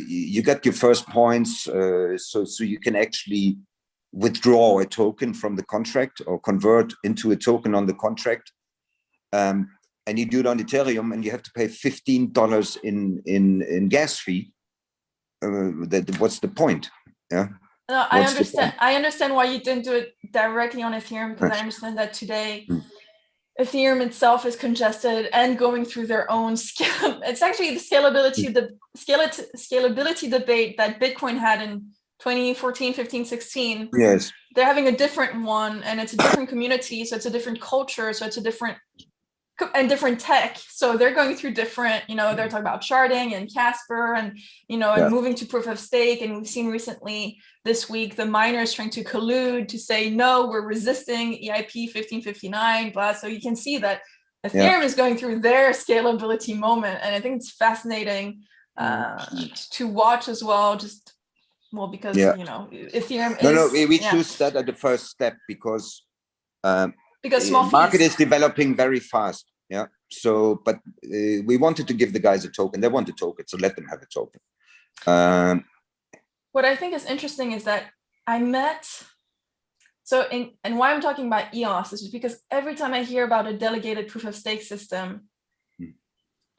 you get your first points, so you can actually withdraw a token from the contract or convert into a token on the contract. And you do it on Ethereum, and you have to pay $15 in gas fee. What's the point? Yeah. No, I understand. I understand why you didn't do it directly on Ethereum, because I understand that today Ethereum itself is congested and going through their own scale. It's actually the scalability debate that Bitcoin had in 2014, 15, 16. Yes. They're having a different one, and it's a different community, so it's a different culture, so it's a different tech. So they're going through different, they're talking about sharding and Casper and, and moving to proof of stake. And we've seen recently this week, the miners trying to collude to say, no, we're resisting EIP 1559, blah. So you can see that Ethereum is going through their scalability moment. And I think it's fascinating to watch as well, because, Ethereum we choose that at the first step because small market is developing very fast. Yeah. So, but we wanted to give the guys a token. They want a token, so let them have a token. What I think is interesting is that and why I'm talking about EOS is just because every time I hear about a delegated proof of stake system,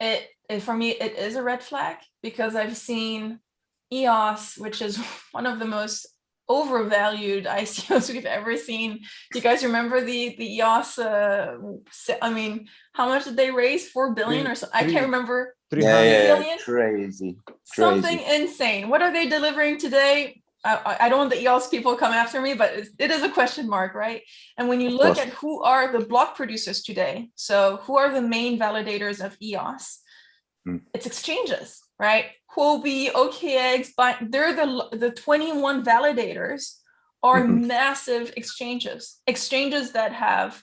it for me, it is a red flag, because I've seen EOS, which is one of the most overvalued ICOs we've ever seen. Do you guys remember the EOS? How much did they raise? 4 billion or so? I can't remember. 300 billion? Crazy. Something insane. What are they delivering today? I don't want the EOS people come after me, but it is a question mark, right? And when you look at who are the block producers today, so who are the main validators of EOS? It's exchanges, right? Huobi, OKX, but they're the 21 validators are massive exchanges that have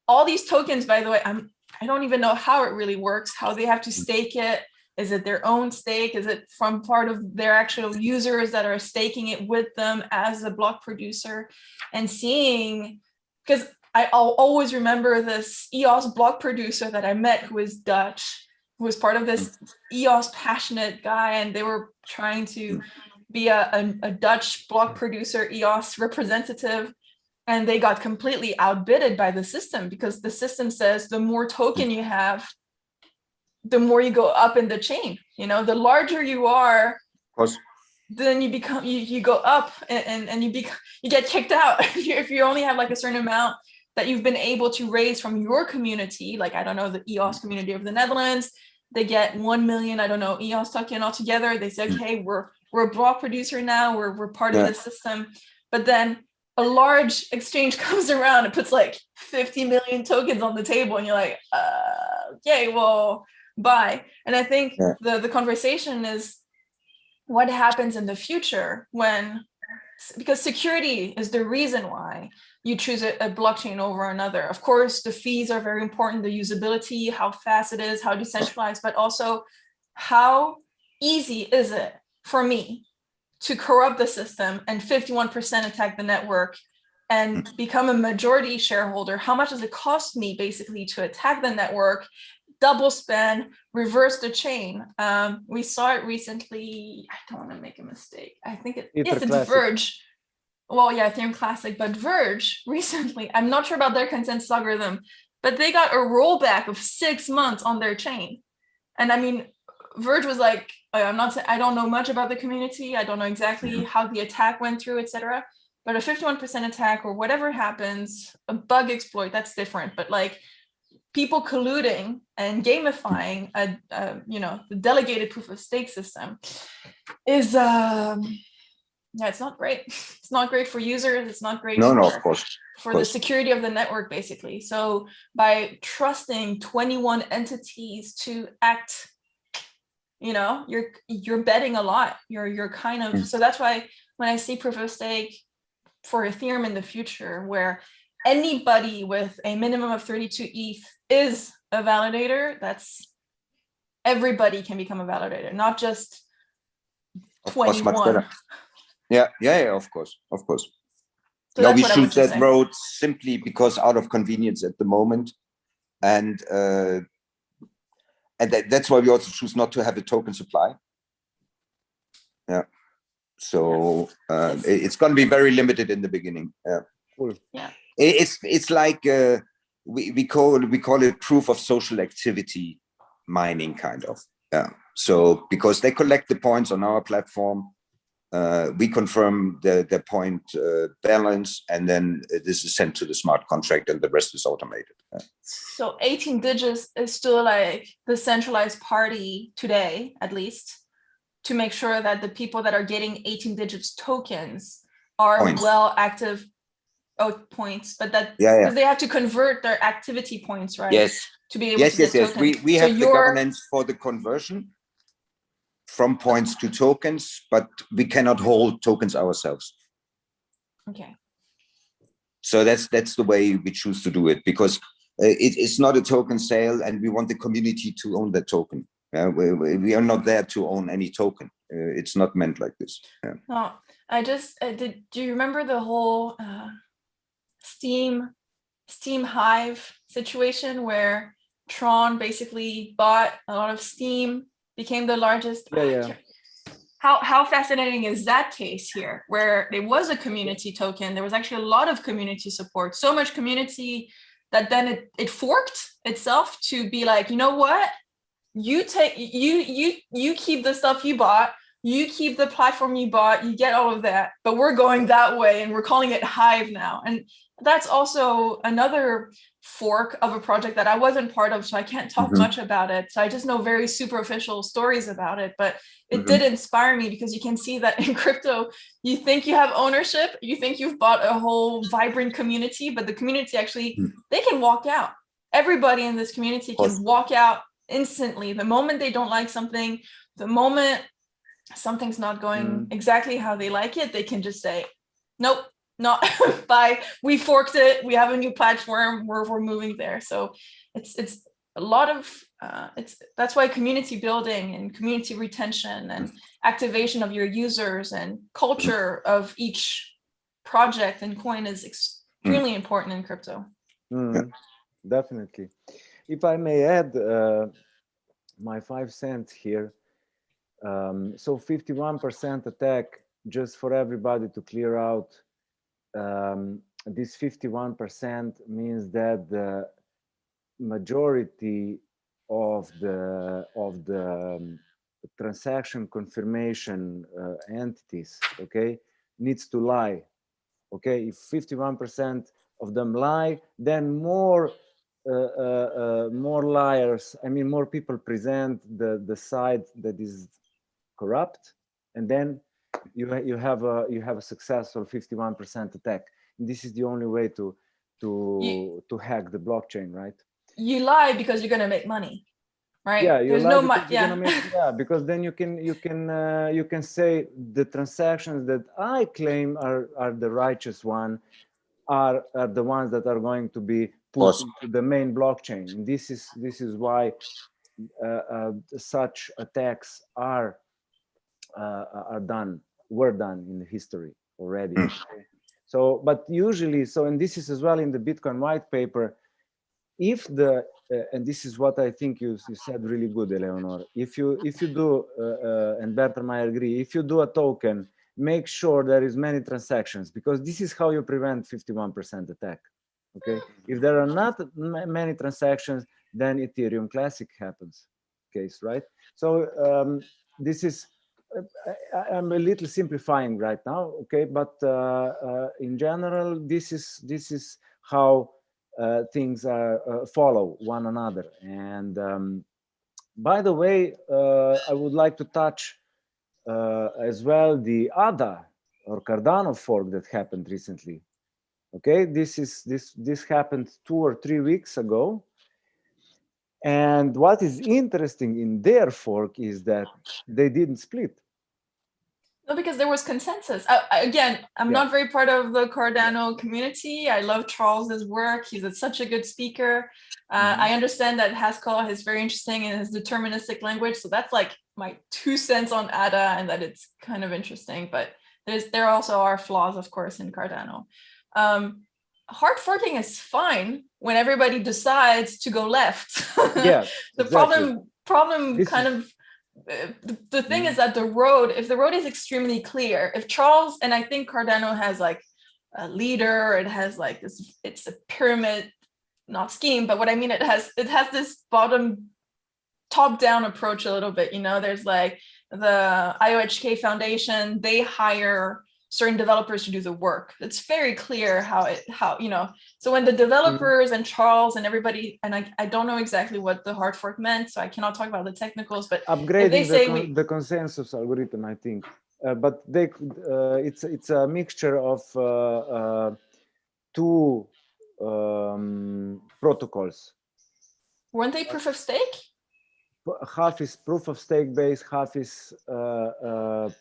all these tokens. By the way, I don't even know how it really works, how they have to stake it. Is it their own stake? Is it from part of their actual users that are staking it with them as a block producer? And seeing, because I'll always remember this EOS block producer that I met who is Dutch, who was part of this EOS passionate guy, and they were trying to be a Dutch block producer, EOS representative, and they got completely outbidded by the system, because the system says the more token you have, the more you go up in the chain. The larger you are, then you become you go up, and you get kicked out if you only have like a certain amount that you've been able to raise from your community. Like, I don't know, the EOS community of the Netherlands, they get 1 million, I don't know, EOS token altogether. They say, okay, we're we're a block producer now, we're part of the system. But then a large exchange comes around and puts like 50 million tokens on the table, and you're like, okay, well, bye. And I think the conversation is what happens in the future because security is the reason why you choose a blockchain over another. Of course, the fees are very important, the usability, how fast it is, how decentralized, but also how easy is it for me to corrupt the system and 51% attack the network and become a majority shareholder? How much does it cost me basically to attack the network, double spend, reverse the chain? We saw it recently. I don't want to make a mistake. I think it's Verge. Well, yeah, Ethereum Classic, but Verge recently, I'm not sure about their consensus algorithm, but they got a rollback of 6 months on their chain. And I mean, Verge was like, I don't know much about the community. I don't know exactly how the attack went through, etc. But a 51% attack or whatever happens, a bug exploit, that's different. But like people colluding and gamifying the delegated proof of stake system is it's not great. It's not great for users. It's not great for the security of the network, basically. So by trusting 21 entities to act, you're betting a lot. You're kind of so that's why when I see proof of stake for Ethereum in the future, where anybody with a minimum of 32 ETH is a validator, that's everybody can become a validator, not just 21. Yeah, of course. So no, we choose that road simply because out of convenience at the moment, and that's why we also choose not to have a token supply. Yeah, so it's going to be very limited in the beginning. Yeah, cool. Yeah, it's like we call it proof of social activity mining, kind of. Yeah, so because they collect the points on our platform. We confirm the point balance, and then this is sent to the smart contract, and the rest is automated. So 18 digits is still like the centralized party today, at least, to make sure that the people that are getting 18 digits tokens are well active points, but that because they have to convert their activity points, right? Yes. To be able to get tokens. We have the governance for the conversion from points to tokens, but we cannot hold tokens ourselves. Okay. So that's the way we choose to do it, because it's not a token sale, and we want the community to own that token. We are not there to own any token. It's not meant like this. Yeah. No, I just do you remember the whole Steam Hive situation where Tron basically bought a lot of Steam, became the largest? Yeah. How fascinating is that case here, where there was a community token, there was actually a lot of community support, so much community that then it forked itself to be like, you know what, you keep the stuff you bought, you keep the platform you bought, you get all of that, but we're going that way and we're calling it Hive now. And that's also another fork of a project that I wasn't part of, so I can't talk much about it. So I just know very superficial stories about it, but it did inspire me, because you can see that in crypto, you think you have ownership, you think you've bought a whole vibrant community, but the community actually, they can walk out. Everybody in this community can walk out instantly. The moment they don't like something, the moment something's not going exactly how they like it, they can just say, nope, not bye, we forked it, we have a new platform, we're moving there. So it's a lot of that's why community building and community retention and activation of your users and culture of each project and coin is extremely important in crypto. Definitely. If I may add my 5 cents here, so 51% attack, just for everybody to clear out, this 51% means that the majority of the transaction confirmation entities, okay, needs to lie. Okay, if 51% of them lie, then more liars, I mean more people present the side that is corrupt, and then you have a successful 51% attack. And this is the only way to hack the blockchain, right? You lie because you're gonna make money, right? Yeah, there's no money. Yeah, yeah, because then you can say the transactions that I claim are the righteous one are the ones that are going to be put into the main blockchain. And this is why such attacks were done in history already. So, but usually, and this is as well in the Bitcoin white paper, if and this is what I think you said really good, Eleonore. If you do, and Bertram, I agree, if you do a token, make sure there is many transactions, because this is how you prevent 51% attack. Okay, if there are not many transactions, then Ethereum Classic happens case, right? So this is, I'm a little simplifying right now, okay, but in general, this is how things follow one another. And by the way, I would like to touch as well the ADA or Cardano fork that happened recently. Okay, this happened 2 or 3 weeks ago. And what is interesting in their fork is that they didn't split. No, because there was consensus. Again, I'm not very part of the Cardano community. I love Charles's work. He's such a good speaker. I understand that Haskell is very interesting in his deterministic language. So that's like my 2 cents on ADA, and that it's kind of interesting. But there also are flaws, of course, in Cardano. Hard forking is fine when everybody decides to go left. Yeah, the exactly. problem kind of, the thing is that if the road is extremely clear, if Charles, and I think Cardano has like a leader, it has like this, it's a pyramid, not scheme, but what I mean, it has this top-down approach a little bit, you know. There's like the IOHK Foundation, they hire certain developers to do the work. It's very clear how you know. So when the developers and Charles and everybody, and I don't know exactly what the hard fork meant, so I cannot talk about the technicals, but upgrading if they say the consensus algorithm, I think, but they it's a mixture of 2 protocols. Weren't they proof of stake? Half is proof of stake based, half is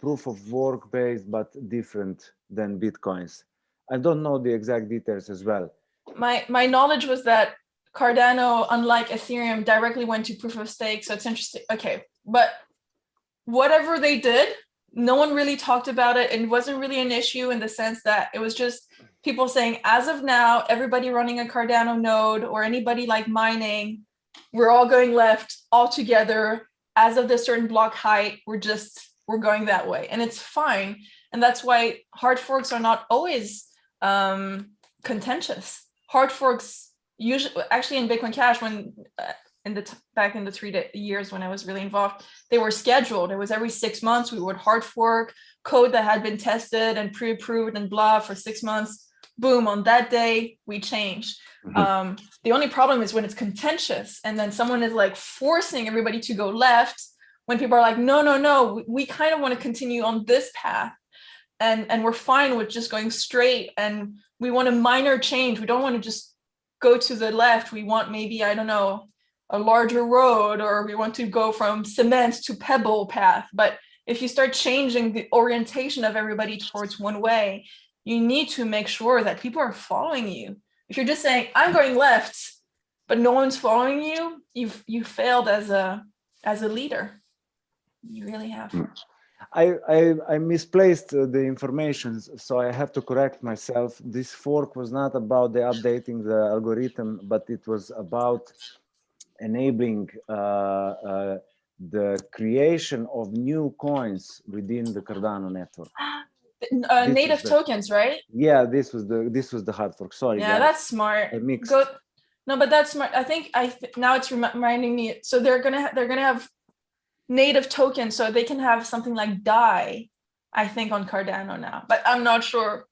proof of work based, but different than Bitcoins. I don't know the exact details as well. My knowledge was that Cardano, unlike Ethereum, directly went to proof of stake. So it's interesting. Okay, but whatever they did, no one really talked about it, and it wasn't really an issue in the sense that it was just people saying, as of now, everybody running a Cardano node or anybody like mining, we're all going left all together. As of this certain block height, we're going that way, and it's fine. And that's why hard forks are not always contentious. Hard forks usually, actually in Bitcoin Cash, when back in the 3 years when I was really involved, they were scheduled. It was every 6 months we would hard fork code that had been tested and pre-approved and blah for 6 months. Boom, on that day we change. The only problem is when it's contentious and then someone is like forcing everybody to go left, when people are like, no, we kind of want to continue on this path, and we're fine with just going straight, and we want a minor change. We don't want to just go to the left. We want maybe, I don't know, a larger road, or we want to go from cement to pebble path. But if you start changing the orientation of everybody towards one way, you need to make sure that people are following you. If you're just saying, I'm going left, but no one's following you, you failed as a leader. You really have. I misplaced the information, so I have to correct myself. This fork was not about the updating the algorithm, but it was about enabling the creation of new coins within the Cardano network. Native tokens, right? Yeah, this was the hard fork. Sorry. Yeah, guys. That's smart. I mixed. No, but that's smart. I think now it's reminding me. So they're gonna have native tokens, so they can have something like DAI, I think, on Cardano now, but I'm not sure.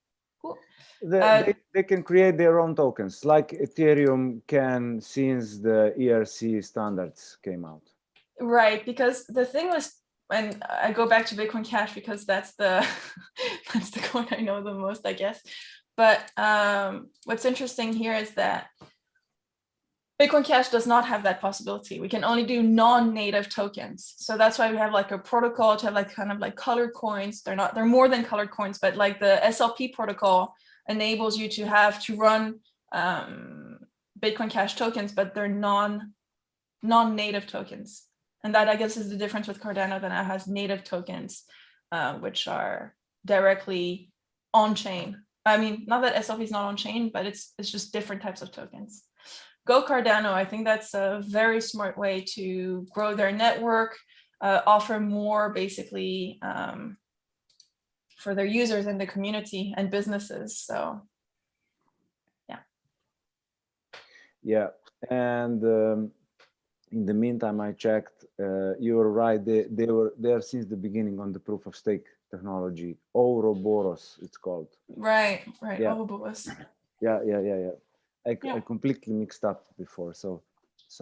They can create their own tokens, like Ethereum can since the ERC standards came out. Right, because the thing was, and I go back to Bitcoin Cash because that's the that's the coin I know the most, I guess. But what's interesting here is that Bitcoin Cash does not have that possibility. We can only do non-native tokens. So that's why we have like a protocol to have like kind of like colored coins. They're more than colored coins, but like the SLP protocol enables you to have to run Bitcoin Cash tokens, but they're non-native tokens. And that, I guess, is the difference with Cardano, that now has native tokens, which are directly on-chain. I mean, not that SLP is not on-chain, but it's just different types of tokens. Go Cardano. I think that's a very smart way to grow their network, offer more basically for their users in the community and businesses. So, yeah. Yeah, and in the meantime, I checked. You were right. They were there since the beginning on the proof of stake technology. Ouroboros, it's called. Right. Yeah. Ouroboros. Yeah. I completely mixed up before. So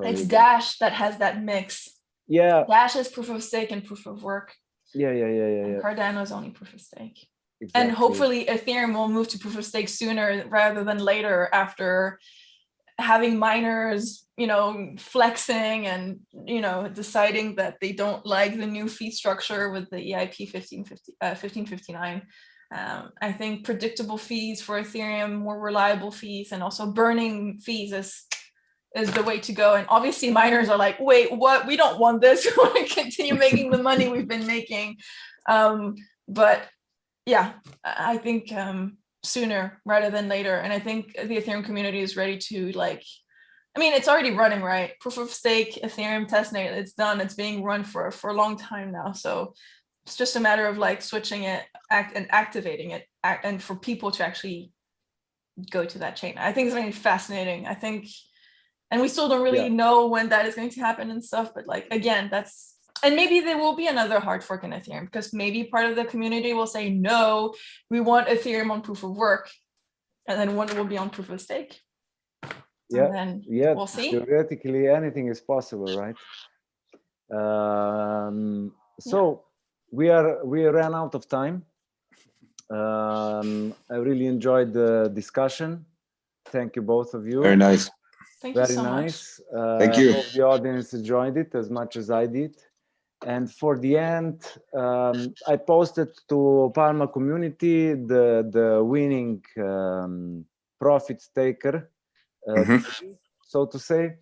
it's Dash that has that mix. Yeah. Dash is proof of stake and proof of work. Yeah. And Cardano is only proof of stake. Exactly. And hopefully Ethereum will move to proof of stake sooner rather than later, after having miners, flexing and, deciding that they don't like the new fee structure with the EIP 1559. I think predictable fees for Ethereum, more reliable fees, and also burning fees is the way to go. And obviously miners are like, wait, what? We don't want this. We want to continue making the money we've been making. But yeah, I think sooner rather than later. And I think the Ethereum community is ready to it's already running, right? Proof of stake, Ethereum testnet, it's done. It's being run for a long time now. So it's just a matter of like switching it and activating it, and for people to actually go to that chain. I think it's really fascinating. I think, and we still don't really know when that is going to happen and stuff, but like, again, and maybe there will be another hard fork in Ethereum, because maybe part of the community will say, no, we want Ethereum on proof of work, and then one will be on proof of stake. Yeah, and we'll see. Theoretically, anything is possible, right? So we ran out of time. I really enjoyed the discussion. Thank you, both of you. Very nice. Thank you so much. Thank you. I hope the audience enjoyed it as much as I did. And for the end, I posted to Palma community the winning profit taker, so to say.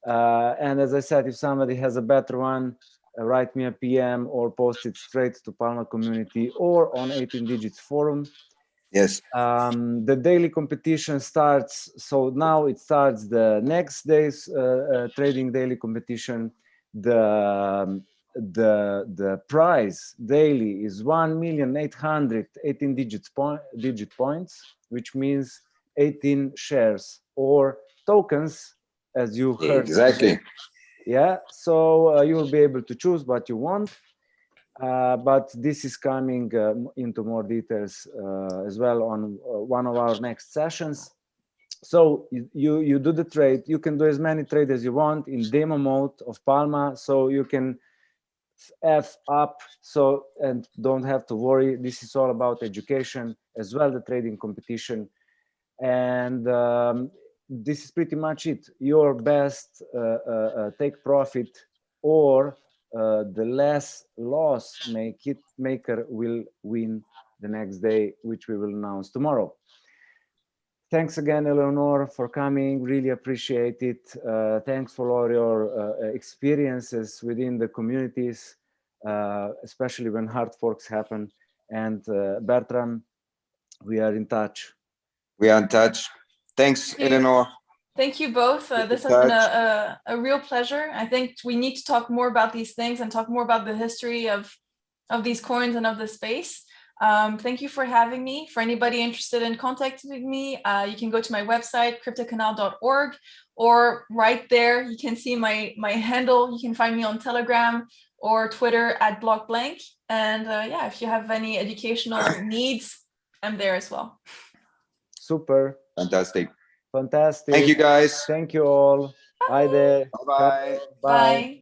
And as I said, if somebody has a better one, write me a PM or post it straight to Palma community or on 18 Digits forum. Yes. The daily competition starts. So now it starts the next day's trading daily competition. The prize daily is 1,800,000 18 digit points, which means 18 shares or tokens, as you heard. Exactly. Yeah, so you will be able to choose what you want, but this is coming into more details as well on one of our next sessions. So you do the trade. You can do as many trades as you want in demo mode of Palma, so you can F up, and don't have to worry. This is all about education as well, the trading competition. And this is pretty much it. Your best take profit or the less loss maker will win the next day, which we will announce tomorrow. Thanks again, Eleonore, for coming. Really appreciate it. Thanks for all your experiences within the communities, especially when hard forks happen. And Bertram, we are in touch. We are in touch. Thanks, Eleonore. Thank you both. This has been a real pleasure. I think we need to talk more about these things and talk more about the history of these coins and of the space. Thank you for having me. For anybody interested in contacting me, you can go to my website, cryptocanal.org, or right there, you can see my handle. You can find me on Telegram or Twitter @blockblank. And yeah, if you have any educational needs, I'm there as well. Super. Fantastic. Fantastic. Thank you, guys. Thank you all. Bye there. Bye-bye. Bye.